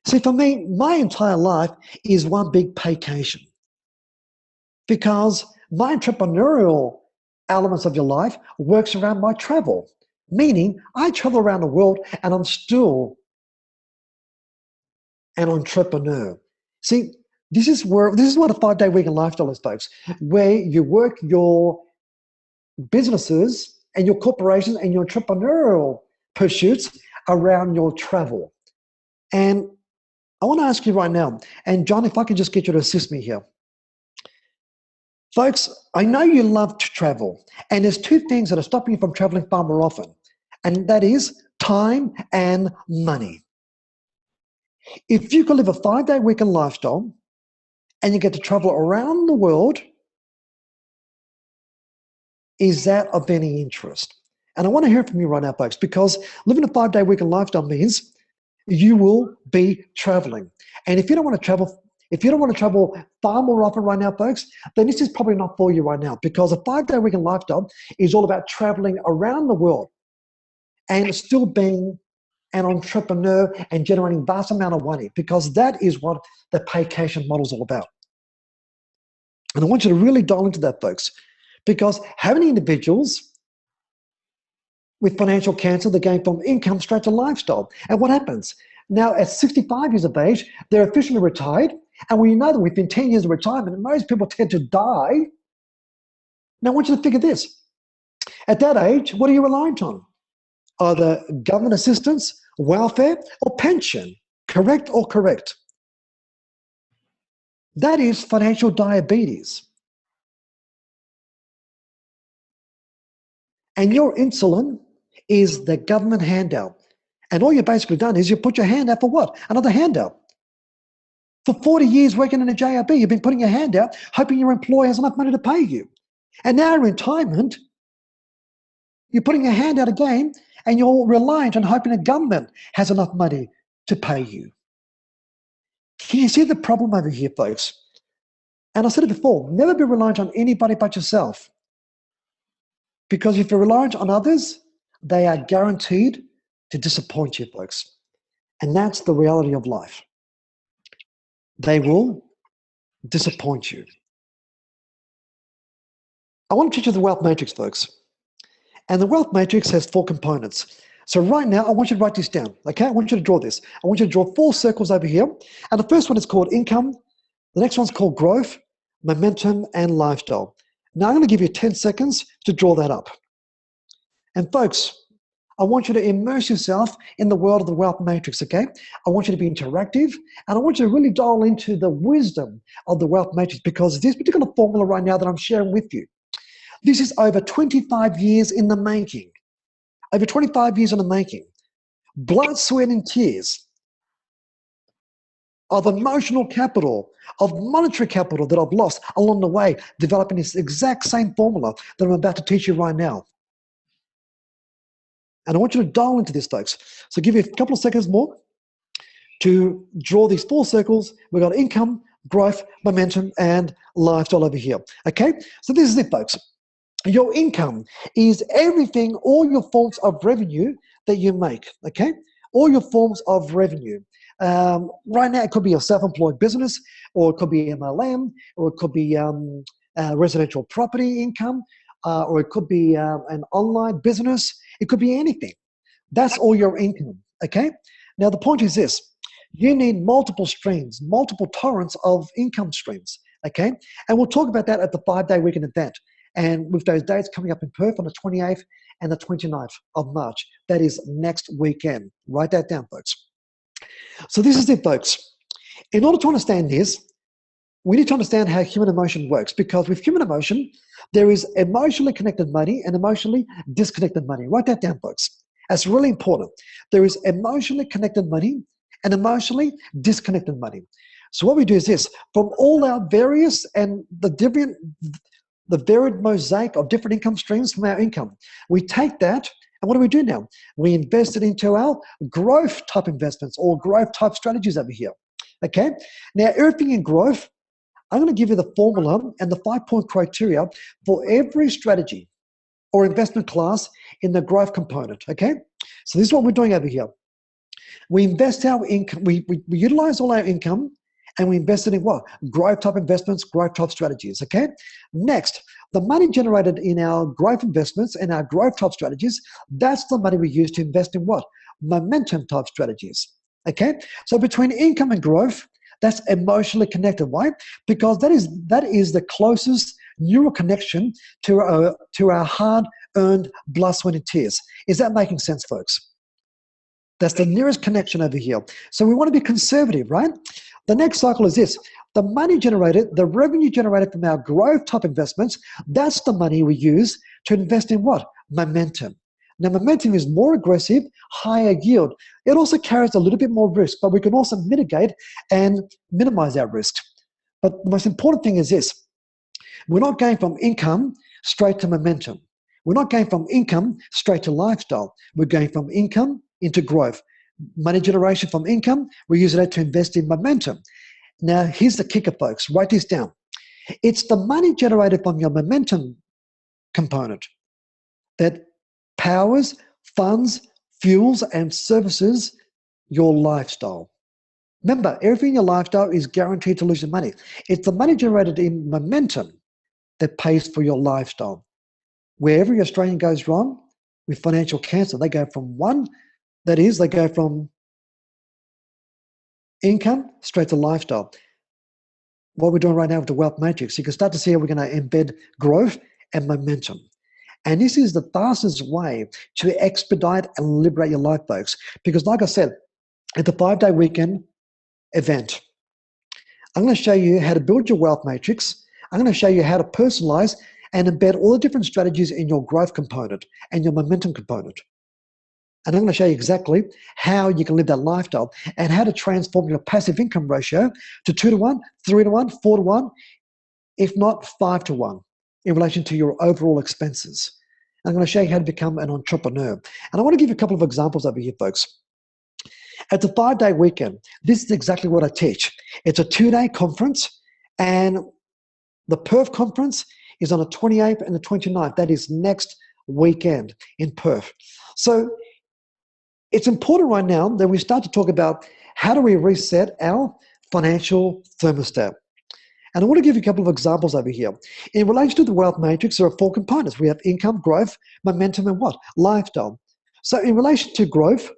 See, for me, my entire life is one big vacation. Because my entrepreneurial elements of your life works around my travel. Meaning, I travel around the world and I'm still an entrepreneur. See, this is what a 5-day weekend lifestyle is, folks, where you work your businesses and your corporations and your entrepreneurial pursuits around your travel. And I want to ask you right now, and John, if I can just get you to assist me here. Folks, I know you love to travel, and there's two things that are stopping you from traveling far more often, and that is time and money. If you could live a 5-day weekend lifestyle and you get to travel around the world, is that of any interest? And I want to hear from you right now, folks, because living a 5-day weekend lifestyle means you will be traveling. And if you don't want to travel far more often right now, folks, then this is probably not for you right now, because a 5-day weekend lifestyle is all about traveling around the world and still being an entrepreneur and generating vast amount of money, because that is what the vacation model is all about. And I want you to really dial into that, folks, because how many individuals with financial cancer, they're going from income straight to lifestyle? And what happens? Now, at 65 years of age, they're officially retired. And we know that within 10 years of retirement, most people tend to die. Now, I want you to figure this. At that age, what are you reliant on? Either government assistance, welfare, or pension. Correct or correct? That is financial diabetes. And your insulin is the government handout. And all you've basically done is you put your hand out for what? Another handout. For 40 years working in a JRB, you've been putting your hand out, hoping your employer has enough money to pay you. And now in retirement, you're putting your hand out again, and you're reliant on hoping the government has enough money to pay you. Can you see the problem over here, folks? And I said it before, never be reliant on anybody but yourself. Because if you're reliant on others, they are guaranteed to disappoint you, folks. And that's the reality of life. They will disappoint you. I want to teach you the wealth matrix, folks. And the wealth matrix has 4 components. So right now, I want you to write this down, okay? I want you to draw this. I want you to draw 4 circles over here. And the first one is called income. The next one's called growth, momentum, and lifestyle. Now, I'm going to give you 10 seconds to draw that up. And folks, I want you to immerse yourself in the world of the wealth matrix, okay? I want you to be interactive, and I want you to really dial into the wisdom of the wealth matrix, because this particular formula right now that I'm sharing with you, this is over 25 years in the making. Over 25 years in the making. Blood, sweat, and tears of emotional capital, of monetary capital that I've lost along the way, developing this exact same formula that I'm about to teach you right now. And I want you to dial into this, folks. So give you a couple of seconds more to draw these 4 circles. We've got income, growth, momentum, and lifestyle over here. Okay? So this is it, folks. Your income is everything, all your forms of revenue that you make, okay? All your forms of revenue. Right now, it could be a self-employed business, or it could be MLM, or it could be residential property income, or it could be an online business. It could be anything. That's all your income, okay? Now, the point is this. You need multiple streams, multiple torrents of income streams, okay? And we'll talk about that at the 5-day weekend event. And with those dates coming up in Perth on the 28th and the 29th of March. That is next weekend. Write that down, folks. So this is it, folks. In order to understand this, we need to understand how human emotion works, because with human emotion, there is emotionally connected money and emotionally disconnected money. Write that down, folks. That's really important. There is emotionally connected money and emotionally disconnected money. So what we do is this: from all our various and the varied mosaic of different income streams from our income, we take that, and what do we do now? We invest it into our growth type investments or growth type strategies over here. Okay? Now, everything in growth, I'm going to give you the formula and the 5-point criteria for every strategy or investment class in the growth component. Okay? So this is what we're doing over here. We invest our income, we utilize all our income, and we invest it in what? Growth type investments, growth type strategies, okay? Next, the money generated in our growth investments and our growth type strategies, that's the money we use to invest in what? Momentum type strategies, okay? So between income and growth, that's emotionally connected. Why? Because that is the closest neural connection to our hard-earned blood, sweat, and tears. Is that making sense, folks? That's the nearest connection over here. So we want to be conservative, right? The next cycle is this. The money generated, the revenue generated from our growth type investments, that's the money we use to invest in what? Momentum. Now, momentum is more aggressive, higher yield. It also carries a little bit more risk, but we can also mitigate and minimize our risk. But the most important thing is this. We're not going from income straight to momentum. We're not going from income straight to lifestyle. We're going from income into growth. Money generation from income, we're using that to invest in momentum. Now, here's the kicker, folks. Write this down. It's the money generated from your momentum component that powers, funds, fuels, and services your lifestyle. Remember, everything in your lifestyle is guaranteed to lose your money. It's the money generated in momentum that pays for your lifestyle. Wherever your Australian goes wrong with financial cancer, they go from they go from income straight to lifestyle. What we're doing right now with the wealth matrix, you can start to see how we're going to embed growth and momentum. And this is the fastest way to expedite and liberate your life, folks. Because like I said, at the 5-day weekend event, I'm going to show you how to build your wealth matrix. I'm going to show you how to personalize and embed all the different strategies in your growth component and your momentum component. And I'm going to show you exactly how you can live that lifestyle and how to transform your passive income ratio to 2-to-1, 3-to-1, 4-to-1, if not 5-to-1 in relation to your overall expenses. And I'm going to show you how to become an entrepreneur. And I want to give you a couple of examples over here, folks. At the 5-day weekend, this is exactly what I teach. It's a 2-day conference, and the Perth conference is on the 28th and the 29th. That is next weekend in Perth. So it's important right now that we start to talk about how do we reset our financial thermostat. And I want to give you a couple of examples over here. In relation to the wealth matrix, there are 4 components. We have income, growth, momentum, and what? Lifestyle. So in relation to growth,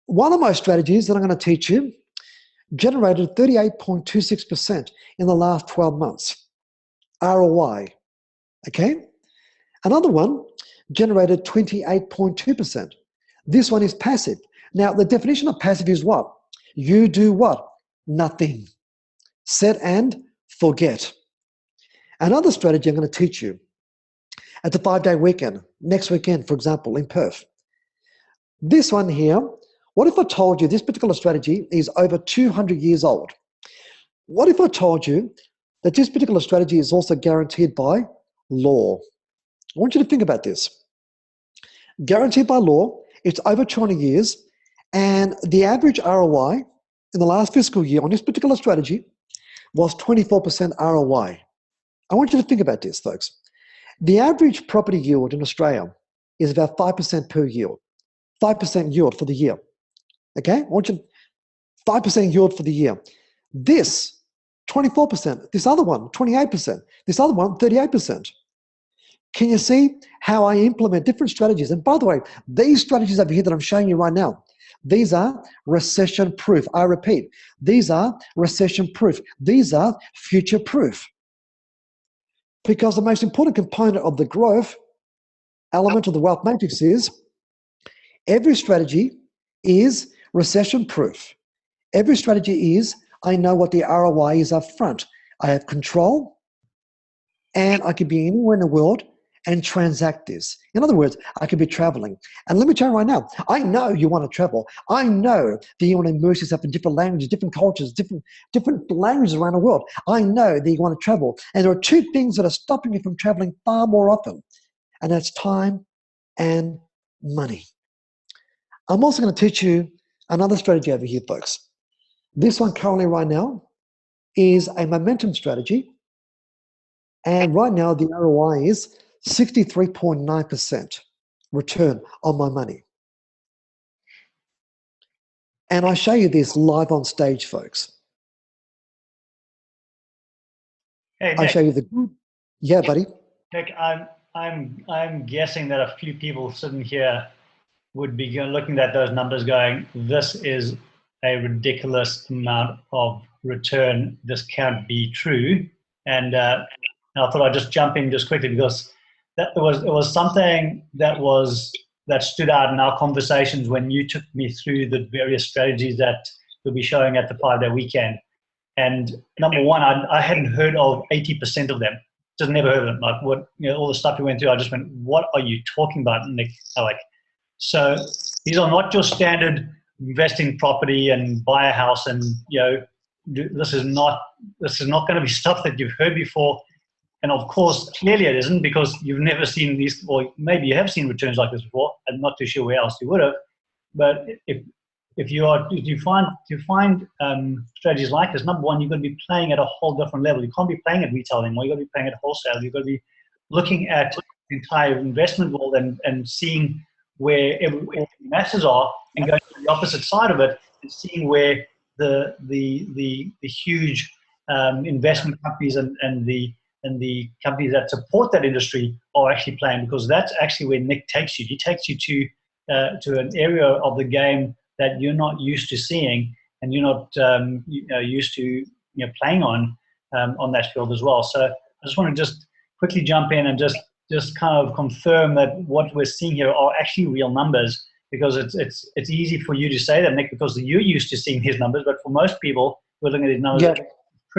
one of my strategies that I'm going to teach you generated 38.26% in the last 12 months. ROI. Okay? Another one generated 28.2%. This one is passive. Now, the definition of passive is what? You do what? Nothing. Set and forget. Another strategy I'm going to teach you at the 5-day weekend, next weekend, for example, in Perth. This one here, what if I told you this particular strategy is over 200 years old? What if I told you that this particular strategy is also guaranteed by law? I want you to think about this. Guaranteed by law, it's over 200 years, and the average ROI in the last fiscal year on this particular strategy was 24% ROI. I want you to think about this, folks. The average property yield in Australia is about 5% per yield, 5% yield for the year. Okay, I want you 5% yield for the year. This 24%, this other one 28%, this other one 38%. Can you see how I implement different strategies? And by the way, these strategies over here that I'm showing you right now, these are recession proof. I repeat, these are recession proof. These are future proof. Because the most important component of the growth element of the wealth matrix is every strategy is recession proof. Every strategy is, I know what the ROI is up front. I have control and I could be anywhere in the world and transact this. In other words, I could be traveling. And let me tell you right now, I know you want to travel. I know that you want to immerse yourself in different languages, different cultures, different languages around the world. I know that you want to travel. And there are two things that are stopping you from traveling far more often. And that's time and money. I'm also going to teach you another strategy over here, folks. This one currently right now is a momentum strategy. And right now the ROI is 63.9% return on my money. And I show you this live on stage, folks. Hey, Nick. I show you the group. Yeah, buddy. Nick, I'm guessing that a few people sitting here would be looking at those numbers going, this is a ridiculous amount of return. This can't be true. And I thought I'd just jump in just quickly because it was something that stood out in our conversations when you took me through the various strategies that you'll be showing at the 5-day weekend. And number one, I hadn't heard of 80% of them. Just never heard of them. Like what, all the stuff you went through, I just went, what are you talking about, Nick? So these are not your standard invest in property and buy a house and this is not going to be stuff that you've heard before. And of course, clearly it isn't because you've never seen these, or maybe you have seen returns like this before. I'm not too sure where else you would have. But if you find strategies like this, number one, you're going to be playing at a whole different level. You can't be playing at retail anymore. You're going to be playing at wholesale. You're going to be looking at the entire investment world and seeing where all the masses are and going to the opposite side of it and seeing where the huge investment companies and the companies that support that industry are actually playing, because that's actually where Nick takes you. He takes you to an area of the game that you're not used to seeing and you're not used to playing on that field as well. So I just want to just quickly jump in and just kind of confirm that what we're seeing here are actually real numbers, because it's easy for you to say that, Nick, because you're used to seeing these numbers, but for most people who are looking at these numbers, yeah.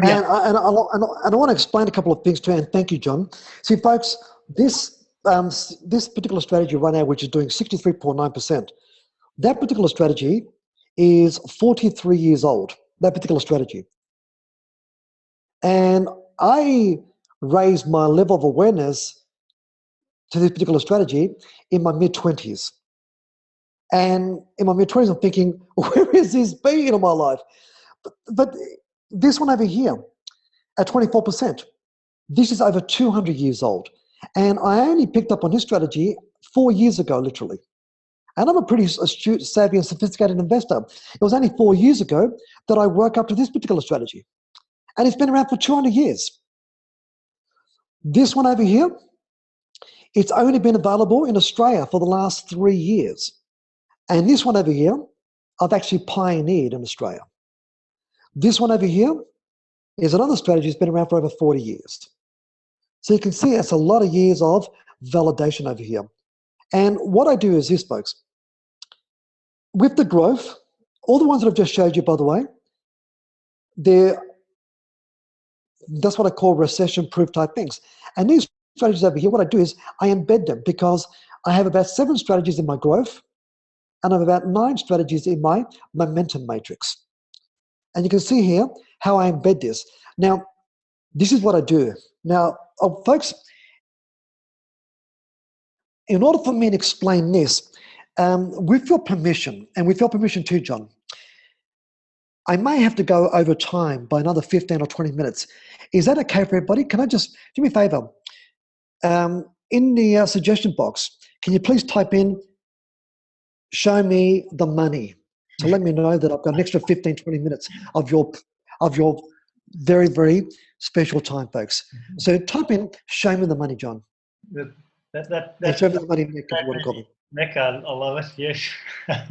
And I want to explain a couple of things too, and thank you, John. See, folks, this particular strategy right now, which is doing 63.9%, that particular strategy is 43 years old, that particular strategy. And I raised my level of awareness to this particular strategy in my mid-20s. And in my mid-20s, I'm thinking, where is this been in my life? But this one over here, at 24%, this is over 200 years old. And I only picked up on this strategy 4 years ago, literally. And I'm a pretty astute, savvy, and sophisticated investor. It was only 4 years ago that I woke up to this particular strategy. And it's been around for 200 years. This one over here, it's only been available in Australia for the last 3 years. And this one over here, I've actually pioneered in Australia. This one over here is another strategy that's been around for over 40 years. So you can see it's a lot of years of validation over here. And what I do is this, folks. With the growth, all the ones that I've just showed you, by the way, that's what I call recession-proof type things. And these strategies over here, what I do is I embed them, because I have about 7 strategies in my growth and I have about 9 strategies in my momentum matrix. And you can see here how I embed this. Now, this is what I do. Now, folks, in order for me to explain this, with your permission, and with your permission too, John, I may have to go over time by another 15 or 20 minutes. Is that okay for everybody? Can I just, do me a favor, In the suggestion box, can you please type in, show me the money, to let me know that I've got an extra 15, 20 minutes of your very, very special time, folks. So type in, show me the money, John. That's Show me the money, Nick, if you want to call me. Nick, I love it. Yes,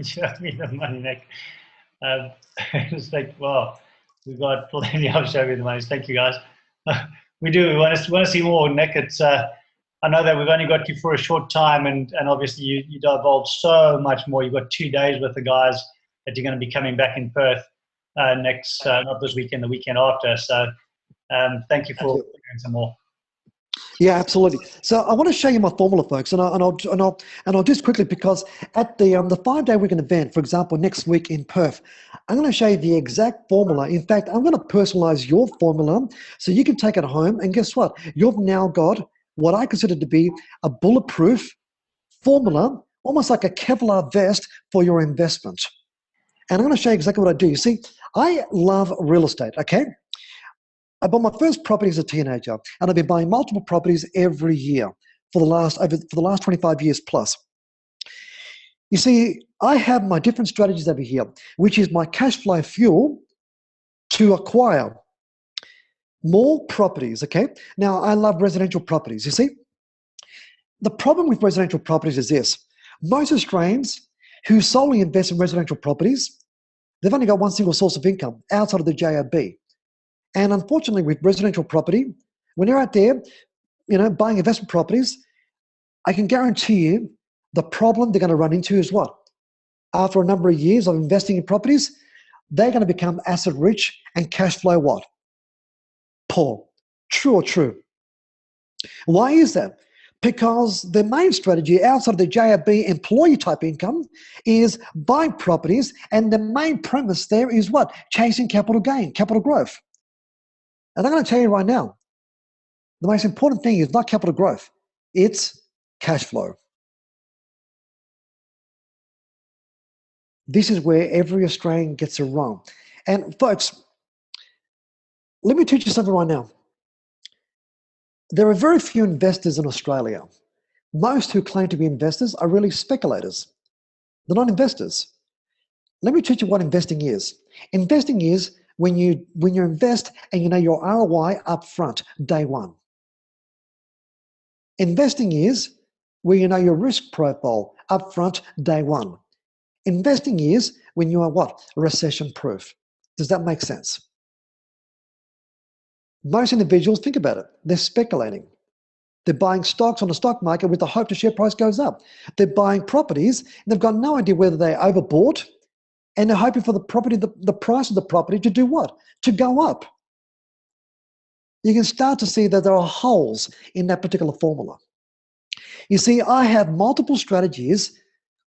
show me the money, Nick. It's like, wow, we've got plenty of show me the money. Thank you, guys. We do. We want to see more, Nick. It's I know that we've only got you for a short time, and obviously you divulge so much more. You've got 2 days with the guys that you're going to be coming back in Perth next, not this weekend, the weekend after. So thank you for doing some more. Yeah, absolutely. So I want to show you my formula, folks, and I'll just quickly, because at the 5-day weekend event, for example, next week in Perth, I'm going to show you the exact formula. In fact, I'm going to personalize your formula so you can take it home, and guess what? You've now got what I consider to be a bulletproof formula, almost like a Kevlar vest for your investment. And I'm going to show you exactly what I do. You see, I love real estate, okay? I bought my first property as a teenager, and I've been buying multiple properties every year for the last 25 years plus. You see, I have my different strategies over here, which is my cash flow fuel to acquire more properties, okay? Now, I love residential properties, you see? The problem with residential properties is this. Most Australians who solely invest in residential properties, they've only got one single source of income outside of the JOB. And unfortunately, with residential property, when you're out there, buying investment properties, I can guarantee you the problem they're going to run into is what? After a number of years of investing in properties, they're going to become asset rich and cash flow what? Poor. True or true? Why is that? Because the main strategy outside of the JOB employee type income is buying properties, and the main premise there is what? Chasing capital gain, capital growth. And I'm going to tell you right now, the most important thing is not capital growth, it's cash flow. This is where every Australian gets it wrong. And folks, let me teach you something right now. There are very few investors in Australia. Most who claim to be investors are really speculators. They're not investors. Let me teach you what investing is. Investing is when you invest and you know your ROI up front, day one. Investing is where you know your risk profile up front, day one. Investing is when you are what? Recession proof. Does that make sense? Most individuals, think about it, they're speculating. They're buying stocks on the stock market with the hope the share price goes up. They're buying properties and they've got no idea whether they overbought, and they're hoping for the price of the property to do what? To go up. You can start to see that there are holes in that particular formula. You see, I have multiple strategies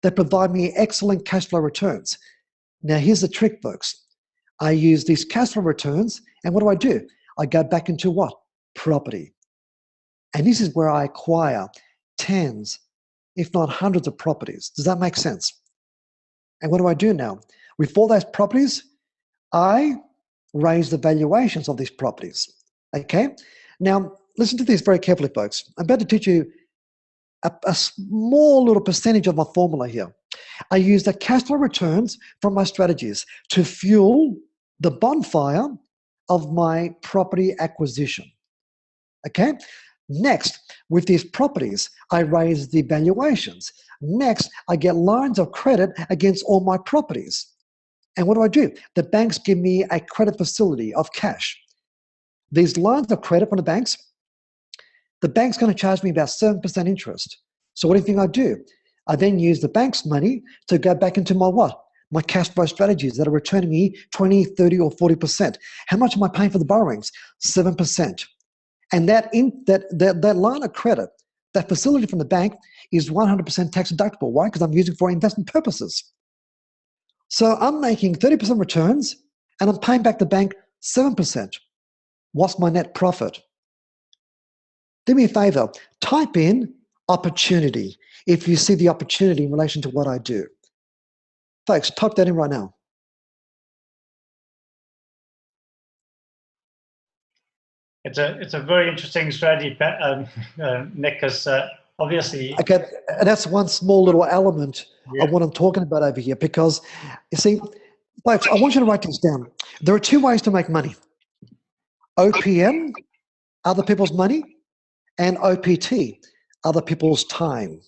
that provide me excellent cash flow returns. Now, here's the trick, folks. I use these cash flow returns, and what do? I go back into what? Property. And this is where I acquire tens, if not hundreds of properties. Does that make sense? And what do I do now? With all those properties, I raise the valuations of these properties. Okay? Now, listen to this very carefully, folks. I'm about to teach you a small little percentage of my formula here. I use the cash flow returns from my strategies to fuel the bonfire of my property acquisition. Okay? Next, with these properties, I raise the valuations. Next, I get lines of credit against all my properties. And what do? The banks give me a credit facility of cash. These lines of credit from the bank's going to charge me about 7% interest. So what do you think I do? I then use the bank's money to go back into my what? My cash flow strategies that are returning me 20, 30, or 40%. How much am I paying for the borrowings? 7%. And that line of credit, that facility from the bank, is 100% tax deductible. Why? Because I'm using it for investment purposes. So I'm making 30% returns and I'm paying back the bank 7%. What's my net profit? Do me a favor, type in opportunity if you see the opportunity in relation to what I do. Folks, type that in right now. it's a very interesting strategy, Nick, because obviously, Okay, that's one small little element yeah, of what I'm talking about over here. Because you see, folks, I want you to write this down. There are two ways to make money: OPM, other people's money, and OPT, other people's time.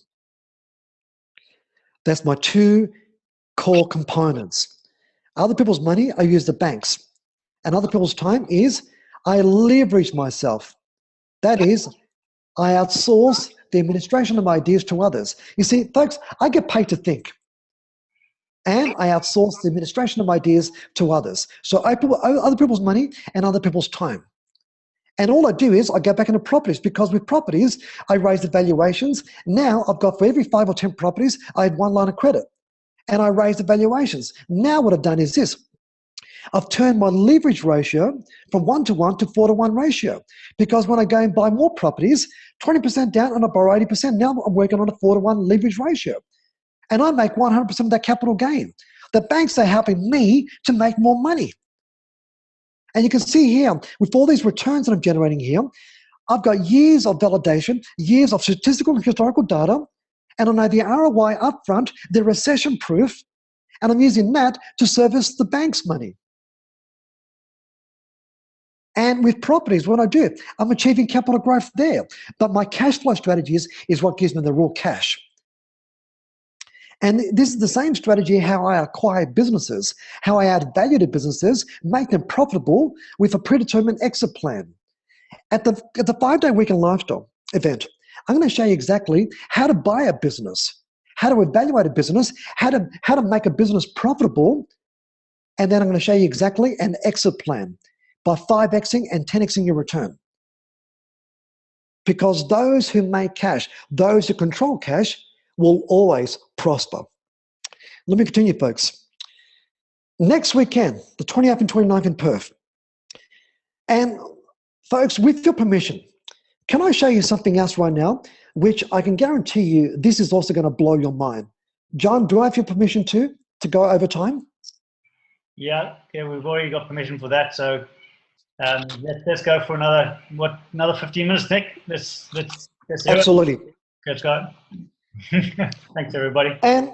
That's my two core components. Other people's money, I use the banks. And other people's time is I leverage myself. That is, I outsource the administration of my ideas to others. You see, folks, I get paid to think. And I outsource the administration of my ideas to others. So other people's money and other people's time. And all I do is I go back into properties, because with properties, I raise the valuations. Now I've got, for every 5 or 10 properties, I had one line of credit. And I raise the valuations. Now what I've done is this. I've turned my leverage ratio from 1-to-1 to 4-to-1 ratio. Because when I go and buy more properties, 20% down and I borrow 80%, now I'm working on a 4-to-1 leverage ratio. And I make 100% of that capital gain. The banks are helping me to make more money. And you can see here, with all these returns that I'm generating here, I've got years of validation, years of statistical and historical data, and I know the ROI upfront, they're recession-proof, and I'm using that to service the bank's money. And with properties, what I do, I'm achieving capital growth there. But my cash flow strategy is what gives me the raw cash. And this is the same strategy how I acquire businesses, how I add value to businesses, make them profitable with a predetermined exit plan. At the 5-day weekend lifestyle event, I'm going to show you exactly how to buy a business, how to evaluate a business, how to make a business profitable, and then I'm going to show you exactly an exit plan by 5xing and 10xing your return. Because those who make cash, those who control cash, will always prosper. Let me continue, folks. Next weekend, the 28th and 29th in Perth. And folks, with your permission, can I show you something else right now, which I can guarantee you this is also going to blow your mind. John, do I have your permission to go over time? yeah, we've already got permission for that. So let's go for another 15 minutes, Nick. Let's Absolutely. Let's go. Thanks, everybody. And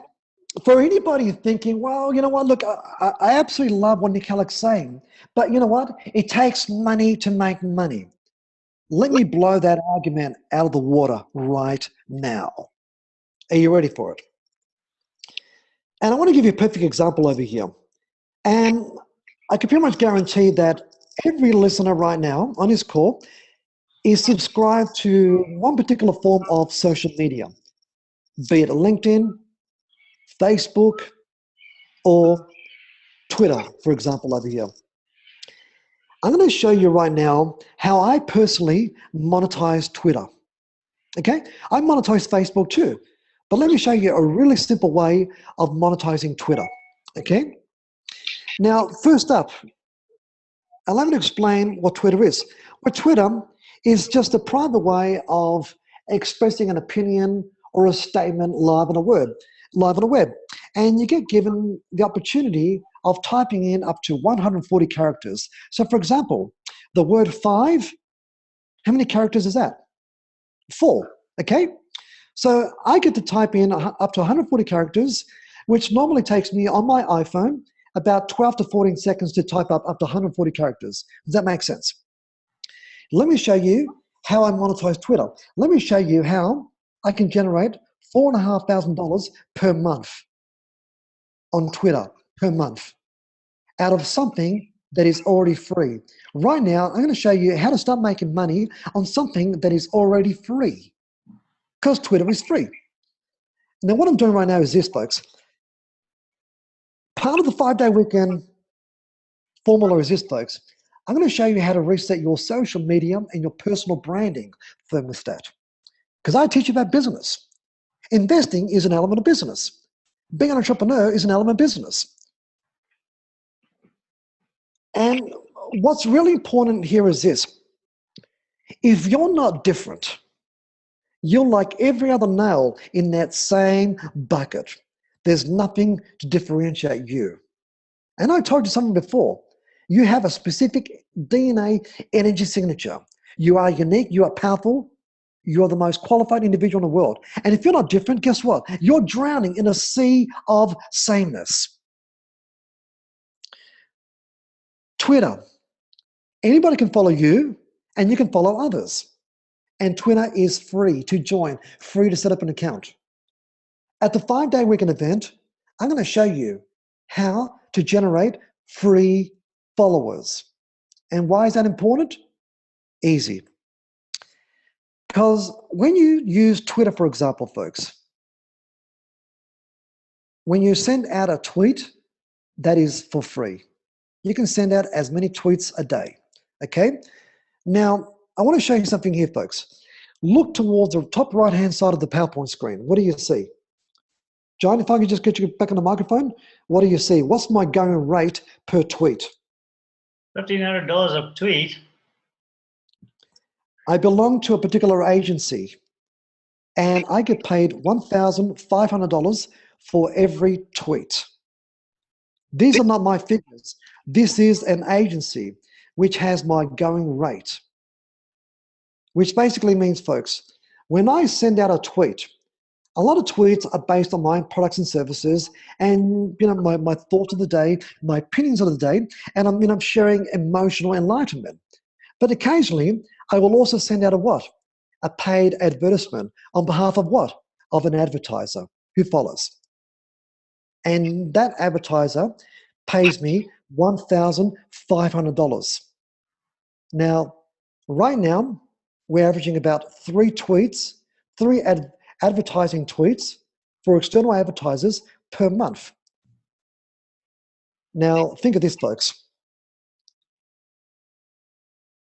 for anybody thinking, well, you know what, look, I absolutely love what Nick Halleck's saying, but you know what? It takes money to make money. Let me blow that argument out of the water right now. Are you ready for it? And I want to give you a perfect example over here. And I can pretty much guarantee that every listener right now on this call is subscribed to one particular form of social media, be it LinkedIn, Facebook, or Twitter, for example, over here. I'm going to show you right now how I personally monetize Twitter. Okay? I monetize Facebook too, but let me show you a really simple way of monetizing Twitter. Okay? Now, first up, allow me to explain what Twitter is. Well, Twitter is just a private way of expressing an opinion or a statement live on the web. And you get given the opportunity of typing in up to 140 characters. So for example, the word 5, how many characters is that? 4, okay? So I get to type in up to 140 characters, which normally takes me on my iPhone about 12 to 14 seconds to type up to 140 characters. Does that make sense? Let me show you how I monetize Twitter. Let me show you how I can generate $4,500 per month on Twitter per month out of something that is already free. Right now, I'm going to show you how to start making money on something that is already free, because Twitter is free. Now, what I'm doing right now is this, folks. Part of the 5-day weekend formula is this, folks. I'm going to show you how to reset your social media and your personal branding thermostat, because I teach you about business. Investing is an element of business. Being an entrepreneur is an element of business. And what's really important here is this. If you're not different, you're like every other nail in that same bucket. There's nothing to differentiate you. And I told you something before. You have a specific DNA energy signature. You are unique, you are powerful, you're the most qualified individual in the world. And if you're not different, guess what? You're drowning in a sea of sameness. Twitter. Anybody can follow you and you can follow others. And Twitter is free to join, free to set up an account. At the 5-day weekend event, I'm going to show you how to generate free followers. And why is that important? Easy. Because when you use Twitter, for example, folks, when you send out a tweet, that is for free. You can send out as many tweets a day, okay? Now, I want to show you something here, folks. Look towards the top right-hand side of the PowerPoint screen. What do you see? John, if I could just get you back on the microphone, what do you see? What's my going rate per tweet? $1,500 a tweet. I belong to a particular agency and I get paid $1,500 for every tweet. These are not my figures. This is an agency which has my going rate, which basically means, folks, when I send out a tweet, a lot of tweets are based on my products and services and my thoughts of the day, my opinions of the day, and I'm sharing emotional enlightenment. But occasionally, I will also send out a what? A paid advertisement on behalf of what? Of an advertiser who follows. And that advertiser pays me $1,500. Now, right now, we're averaging about 3 advertising tweets for external advertisers per month. Now, think of this, folks.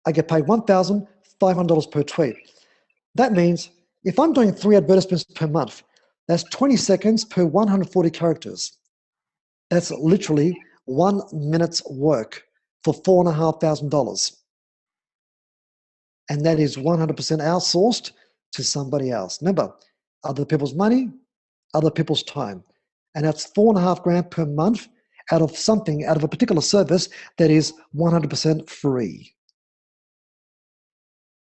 I get paid $1,500 per tweet. That means if I'm doing 3 advertisements per month, that's 20 seconds per 140 characters. That's literally 1 minute's work for $4,500. And that is 100% outsourced to somebody else. Remember, other people's money, other people's time. And that's $4,500 per month out of a particular service that is 100% free.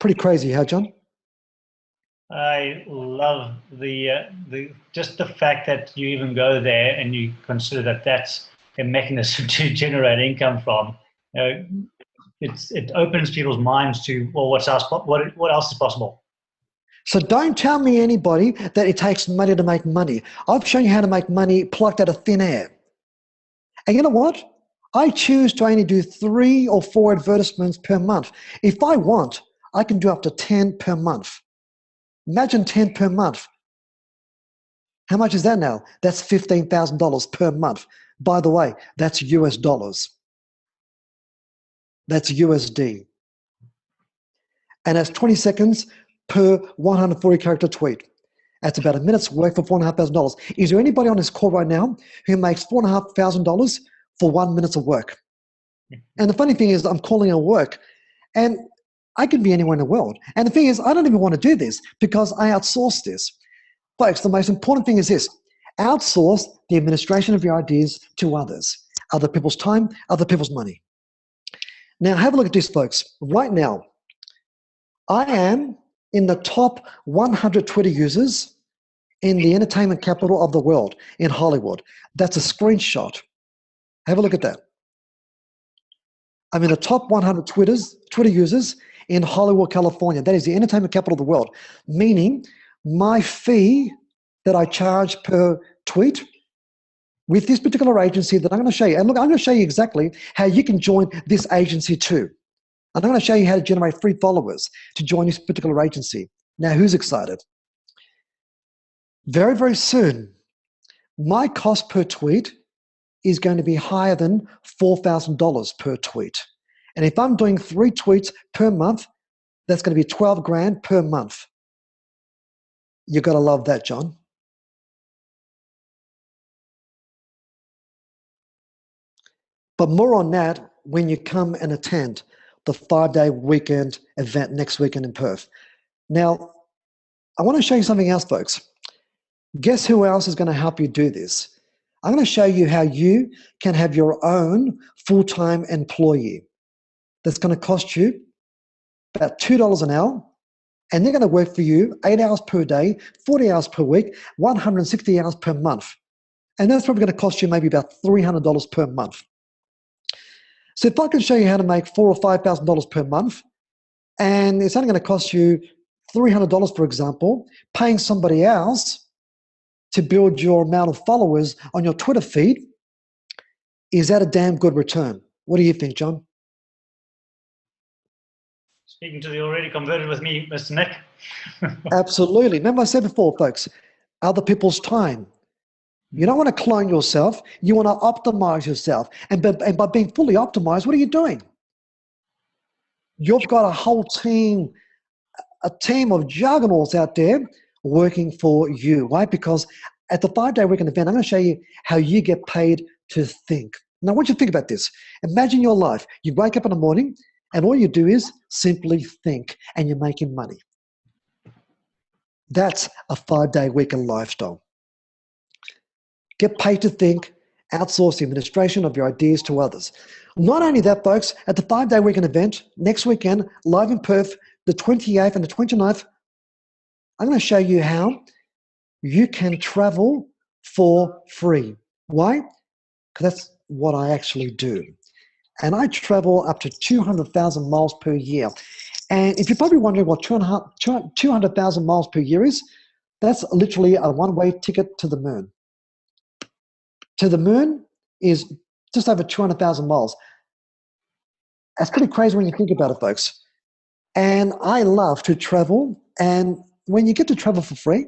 Pretty crazy, huh, John? I love just the fact that you even go there and you consider that that's a mechanism to generate income from. It opens people's minds to, well, what else is possible? So don't tell me anybody that it takes money to make money. I've shown you how to make money plucked out of thin air. And you know what? I choose to only do 3 or 4 advertisements per month. If I want, I can do up to 10 per month. Imagine 10 per month. How much is that now? That's $15,000 per month. By the way, that's US dollars. That's USD. And that's 20 seconds per 140 character tweet. That's about a minute's work for $4,500. Is there anybody on this call right now who makes $4,500 for 1 minute of work? And the funny thing is, I'm calling it work, and I can be anywhere in the world. And the thing is, I don't even want to do this because I outsource this. Folks, the most important thing is this: outsource the administration of your ideas to others. Other people's time, other people's money. Now, have a look at this, folks. Right now, I am in the top 100 Twitter users in the entertainment capital of the world, in Hollywood. That's a screenshot. Have a look at that. I'm in the top 100 Twitter users in Hollywood, California. That is the entertainment capital of the world, meaning my fee that I charge per tweet with this particular agency that I'm going to show you. And look, I'm going to show you exactly how you can join this agency too. And I'm going to show you how to generate free followers to join this particular agency. Now, who's excited? Very, very soon, my cost per tweet is going to be higher than $4,000 per tweet. And if I'm doing 3 tweets per month, that's going to be $12,000 per month. You've got to love that, John. But more on that when you come and attend the 5-day weekend event next weekend in Perth. Now, I want to show you something else, folks. Guess who else is going to help you do this? I'm going to show you how you can have your own full-time employee. That's going to cost you about $2 an hour, and they're going to work for you 8 hours per day, 40 hours per week, 160 hours per month. And that's probably going to cost you maybe about $300 per month. So if I can show you how to make $4,000 or $5,000 per month, and it's only going to cost you $300, for example, paying somebody else to build your amount of followers on your Twitter feed, is that a damn good return? What do you think, John? Speaking to the already converted with me, Mr. Nick. Absolutely. Remember I said before, folks, other people's time. You don't want to clone yourself. You want to optimize yourself. And by being fully optimized, what are you doing? You've got a whole team, a team of juggernauts out there working for you, right? Because at the 5-day weekend event, I'm going to show you how you get paid to think. Now, I want you to think about this. Imagine your life. You wake up in the morning, and all you do is simply think, and you're making money. That's a 5-day weekend lifestyle. Get paid to think, outsource the administration of your ideas to others. Not only that, folks, at the 5-day weekend event, next weekend, live in Perth, the 28th and the 29th, I'm going to show you how you can travel for free. Why? Because that's what I actually do. And I travel up to 200,000 miles per year. And if you're probably wondering what 200,000 miles per year is, that's literally a one-way ticket to the moon. To the moon is just over 200,000 miles. That's pretty crazy when you think about it, folks. And I love to travel. And when you get to travel for free,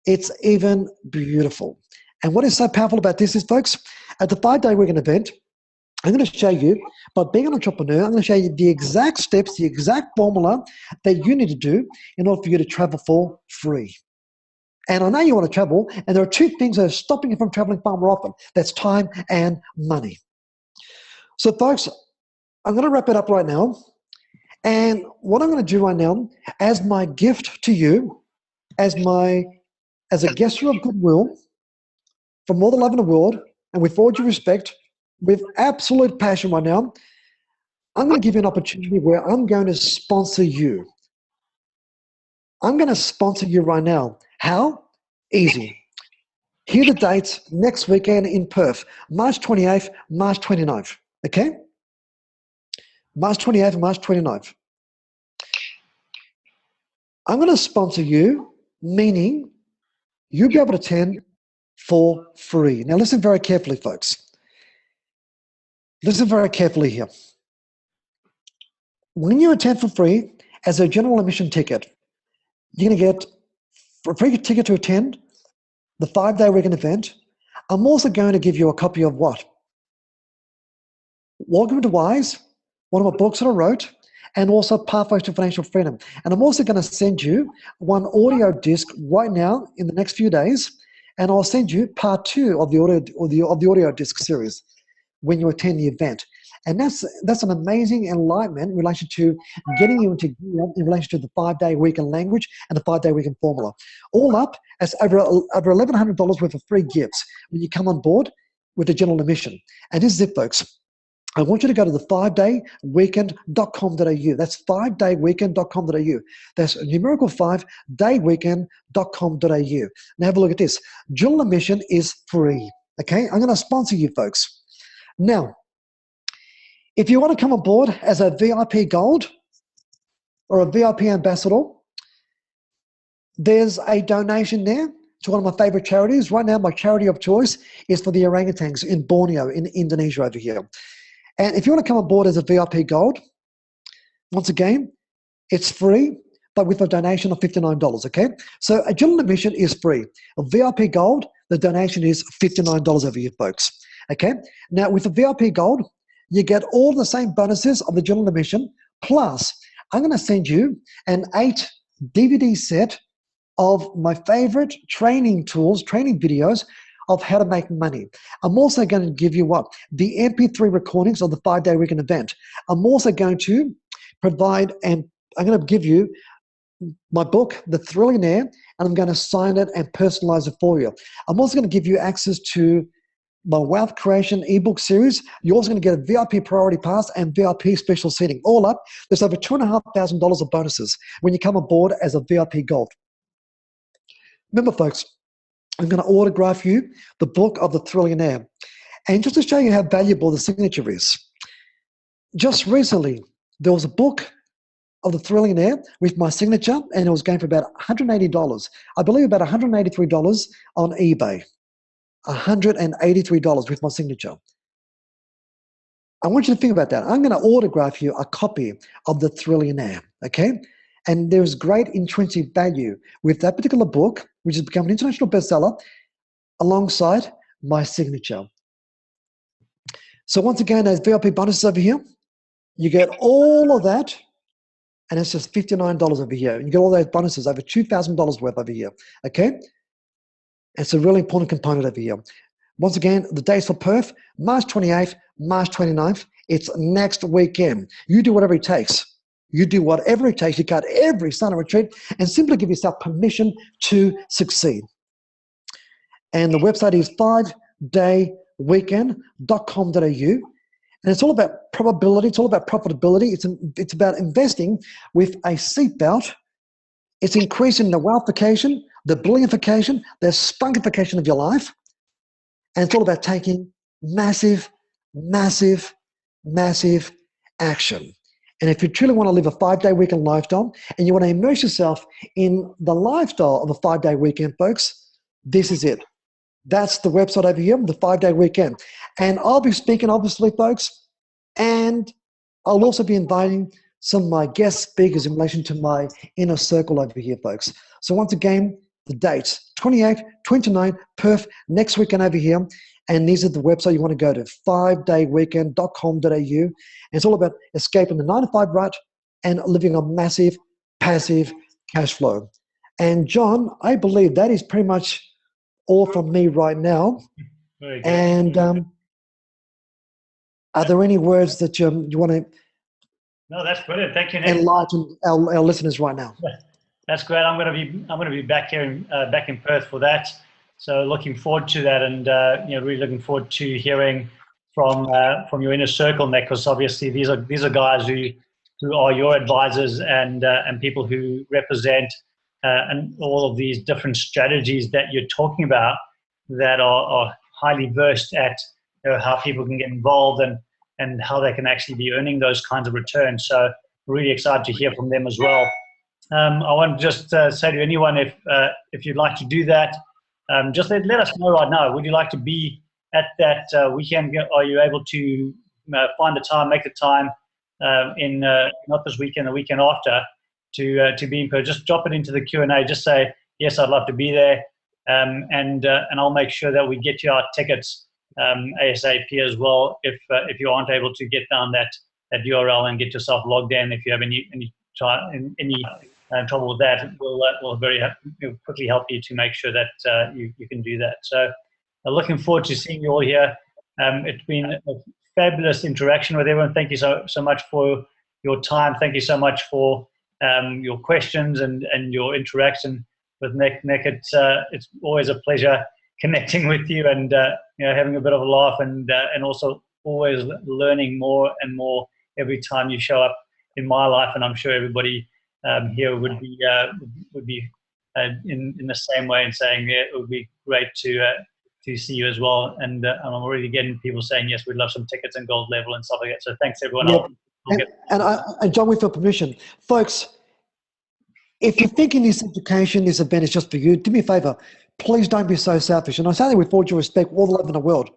it's even beautiful. And what is so powerful about this is, folks, at the 5-day weekend event, I'm going to show you, by being an entrepreneur, I'm going to show you the exact steps, the exact formula that you need to do in order for you to travel for free. And I know you want to travel, and there are two things that are stopping you from traveling far more often. That's time and money. So, folks, I'm going to wrap it up right now. And what I'm going to do right now, as my gift to you, as a gesture of goodwill, from all the love in the world, and with all due respect, with absolute passion right now, I'm going to give you an opportunity where I'm going to sponsor you. I'm going to sponsor you right now. How? Easy. Here are the dates next weekend in Perth, March 28th, March 29th. Okay? March 28th and March 29th. I'm going to sponsor you, meaning you'll be able to attend for free. Now listen very carefully, folks. Listen very carefully here. When you attend for free as a general admission ticket, you're going to get a free ticket to attend the 5-day weekend event. I'm also going to give you a copy of what? Welcome to Wise, one of my books that I wrote, and also Pathways to Financial Freedom. And I'm also going to send you one audio disc right now in the next few days, and I'll send you part 2 of the audio disc series when you attend the event. And that's an amazing enlightenment in relation to getting you into gear in relation to the 5-day weekend language and the 5-day weekend formula. All up, as over $1,100 worth of free gifts when you come on board with the general admission. And this is it, folks. I want you to go to the 5dayweekend.com.au. That's 5dayweekend.com.au. That's numerical 5dayweekend.com.au. Now have a look at this. General admission is free. Okay, I'm going to sponsor you, folks. Now, if you want to come on board as a VIP Gold or a VIP Ambassador, there's a donation there to one of my favorite charities. Right now, my charity of choice is for the orangutans in Borneo, in Indonesia over here. And if you want to come on board as a VIP Gold, once again, it's free, but with a donation of $59, okay? So a general admission is free. A VIP Gold, the donation is $59 over here, folks, okay? Now, with a VIP Gold, you get all the same bonuses of the general admission, plus I'm going to send you an 8 DVD set of my favorite training tools, training videos of how to make money. I'm also going to give you what? The MP3 recordings of the 5-day weekend event. I'm also going to provide, and I'm going to give you my book, The Thrillionaire, and I'm going to sign it and personalize it for you. I'm also going to give you access to my Wealth Creation ebook series. You're also going to get a VIP priority pass and VIP special seating. All up, there's over $2,500 of bonuses when you come aboard as a VIP Gold. Remember, folks, I'm going to autograph you the book of the Trillionaire. And just to show you how valuable the signature is, just recently, there was a book of the Trillionaire with my signature, and it was going for about $180. I believe about $183 on eBay. $183 with my signature. I want you to think about that. I'm going to autograph you a copy of the Trillionaire, okay? And there's great intrinsic value with that particular book, which has become an international bestseller, alongside my signature. So once again, those VIP bonuses over here, you get all of that, and it's just $59 over here. You get all those bonuses, over $2,000 worth over here, okay? It's a really important component over here. Once again, the dates for Perth, March 28th, March 29th. It's next weekend. You do whatever it takes. You do whatever it takes. You cut every Sunday retreat and simply give yourself permission to succeed. And the website is 5dayweekend.com.au. And it's all about probability. It's all about profitability. It's about investing with a seatbelt. It's increasing the wealthification, the billionfication, the spunkification of your life. And it's all about taking massive, massive, massive action. And if you truly want to live a 5-day weekend lifestyle and you want to immerse yourself in the lifestyle of a 5-day weekend, folks, this is it. That's the website over here, the 5-day weekend. And I'll be speaking, obviously, folks, and I'll also be inviting some of my guest speakers in relation to my inner circle over here, folks. So once again, the dates, 28, 29, Perth, next weekend over here. And these are the website you want to go to, 5dayweekend.com.au. And it's all about escaping the 9-to-5 rut and living a massive, passive cash flow. And John, I believe that is pretty much all from me right now. Very good. And are there any words that you want to No, that's brilliant. Thank you, Nick. enlighten our listeners right now? That's great. I'm going to be back here back in Perth for that. So looking forward to that, and really looking forward to hearing from your inner circle, Nick, because obviously these are guys who are your advisors and people who represent and all of these different strategies that you're talking about that are highly versed at how people can get involved and how they can actually be earning those kinds of returns. So really excited to hear from them as well. I want to just say to anyone, if you'd like to do that, just let us know right now. Would you like to be at that weekend? Are you able to find the time, make the time in not this weekend, the weekend after, to be in Perth? Just drop it into the Q&A. Just say, yes, I'd love to be there, and I'll make sure that we get you our tickets ASAP as well. If you aren't able to get down that URL and get yourself logged in, if you have any trouble with that, we'll quickly help you to make sure that you can do that. So looking forward to seeing you all here. It's been a fabulous interaction with everyone. Thank you so much for your time. Thank you so much for your questions and your interaction with Nick. Nick, it's always a pleasure connecting with you and having a bit of a laugh and also always learning more and more every time you show up in my life, and I'm sure everybody here would be in the same way and saying it would be great to see you as well. And I'm already getting people saying yes, we'd love some tickets and gold level and stuff like that. So thanks everyone. Yep. And John, with your permission, folks, if you're thinking this education, this event is just for you, do me a favor, please don't be so selfish. And I say that with all due respect, all the love in the world.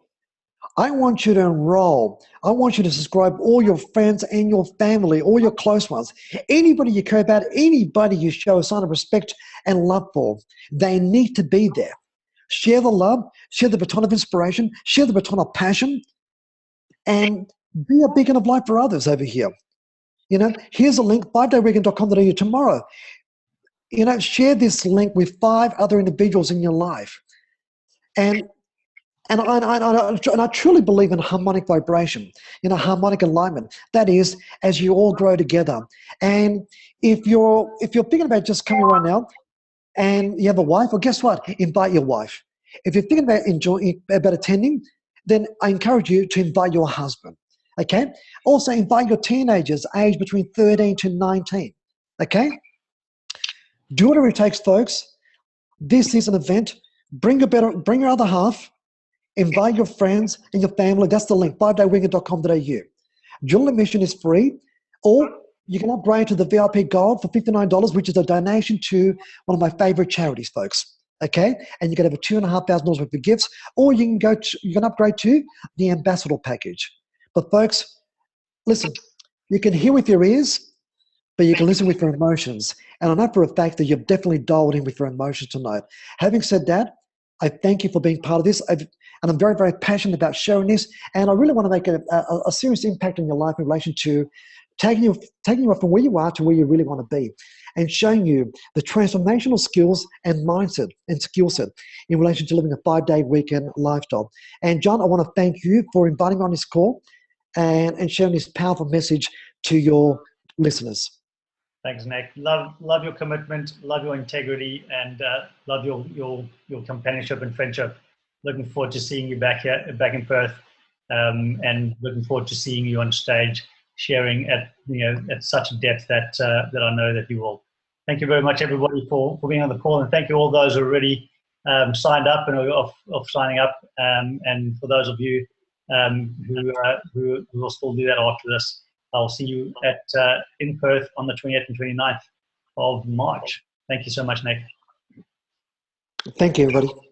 I want you to enroll. I want you to subscribe all your friends and your family, all your close ones. Anybody you care about, anybody you show a sign of respect and love for, they need to be there. Share the love, share the baton of inspiration, share the baton of passion, and be a beacon of light for others over here. Here's a link, 5dayweekend.com.au tomorrow. Share this link with 5 other individuals in your life. And I truly believe in harmonic vibration, harmonic alignment. That is, as you all grow together. And if you're thinking about just coming right now, and you have a wife, well, guess what? Invite your wife. If you're thinking about attending, then I encourage you to invite your husband. Okay? Also invite your teenagers aged between 13 to 19. Okay? Do whatever it takes, folks. This is an event. Bring your other half. Invite your friends and your family. That's the link, 5dayweekend.com.au. General admission is free, or you can upgrade to the VIP Gold for $59, which is a donation to one of my favorite charities, folks. Okay, and you can have a $2,500 worth of gifts, or you can upgrade to the Ambassador package. But folks, listen, you can hear with your ears, but you can listen with your emotions. And I know for a fact that you've definitely dialed in with your emotions tonight. Having said that, I thank you for being part of this. And I'm very, very passionate about sharing this. And I really want to make a serious impact on your life in relation to taking you from where you are to where you really want to be, and showing you the transformational skills and mindset and skill set in relation to living a 5-day weekend lifestyle. And John, I want to thank you for inviting me on this call and sharing this powerful message to your listeners. Thanks, Nick. Love your commitment, love your integrity, and love your companionship and friendship. Looking forward to seeing you back in Perth, and looking forward to seeing you on stage, sharing at such a depth that I know that you will. Thank you very much, everybody, for being on the call, and thank you all those who already signed up and are of signing up, and for those of you who will still do that after this. I'll see you in Perth on the 28th and 29th of March. Thank you so much, Nick. Thank you, everybody.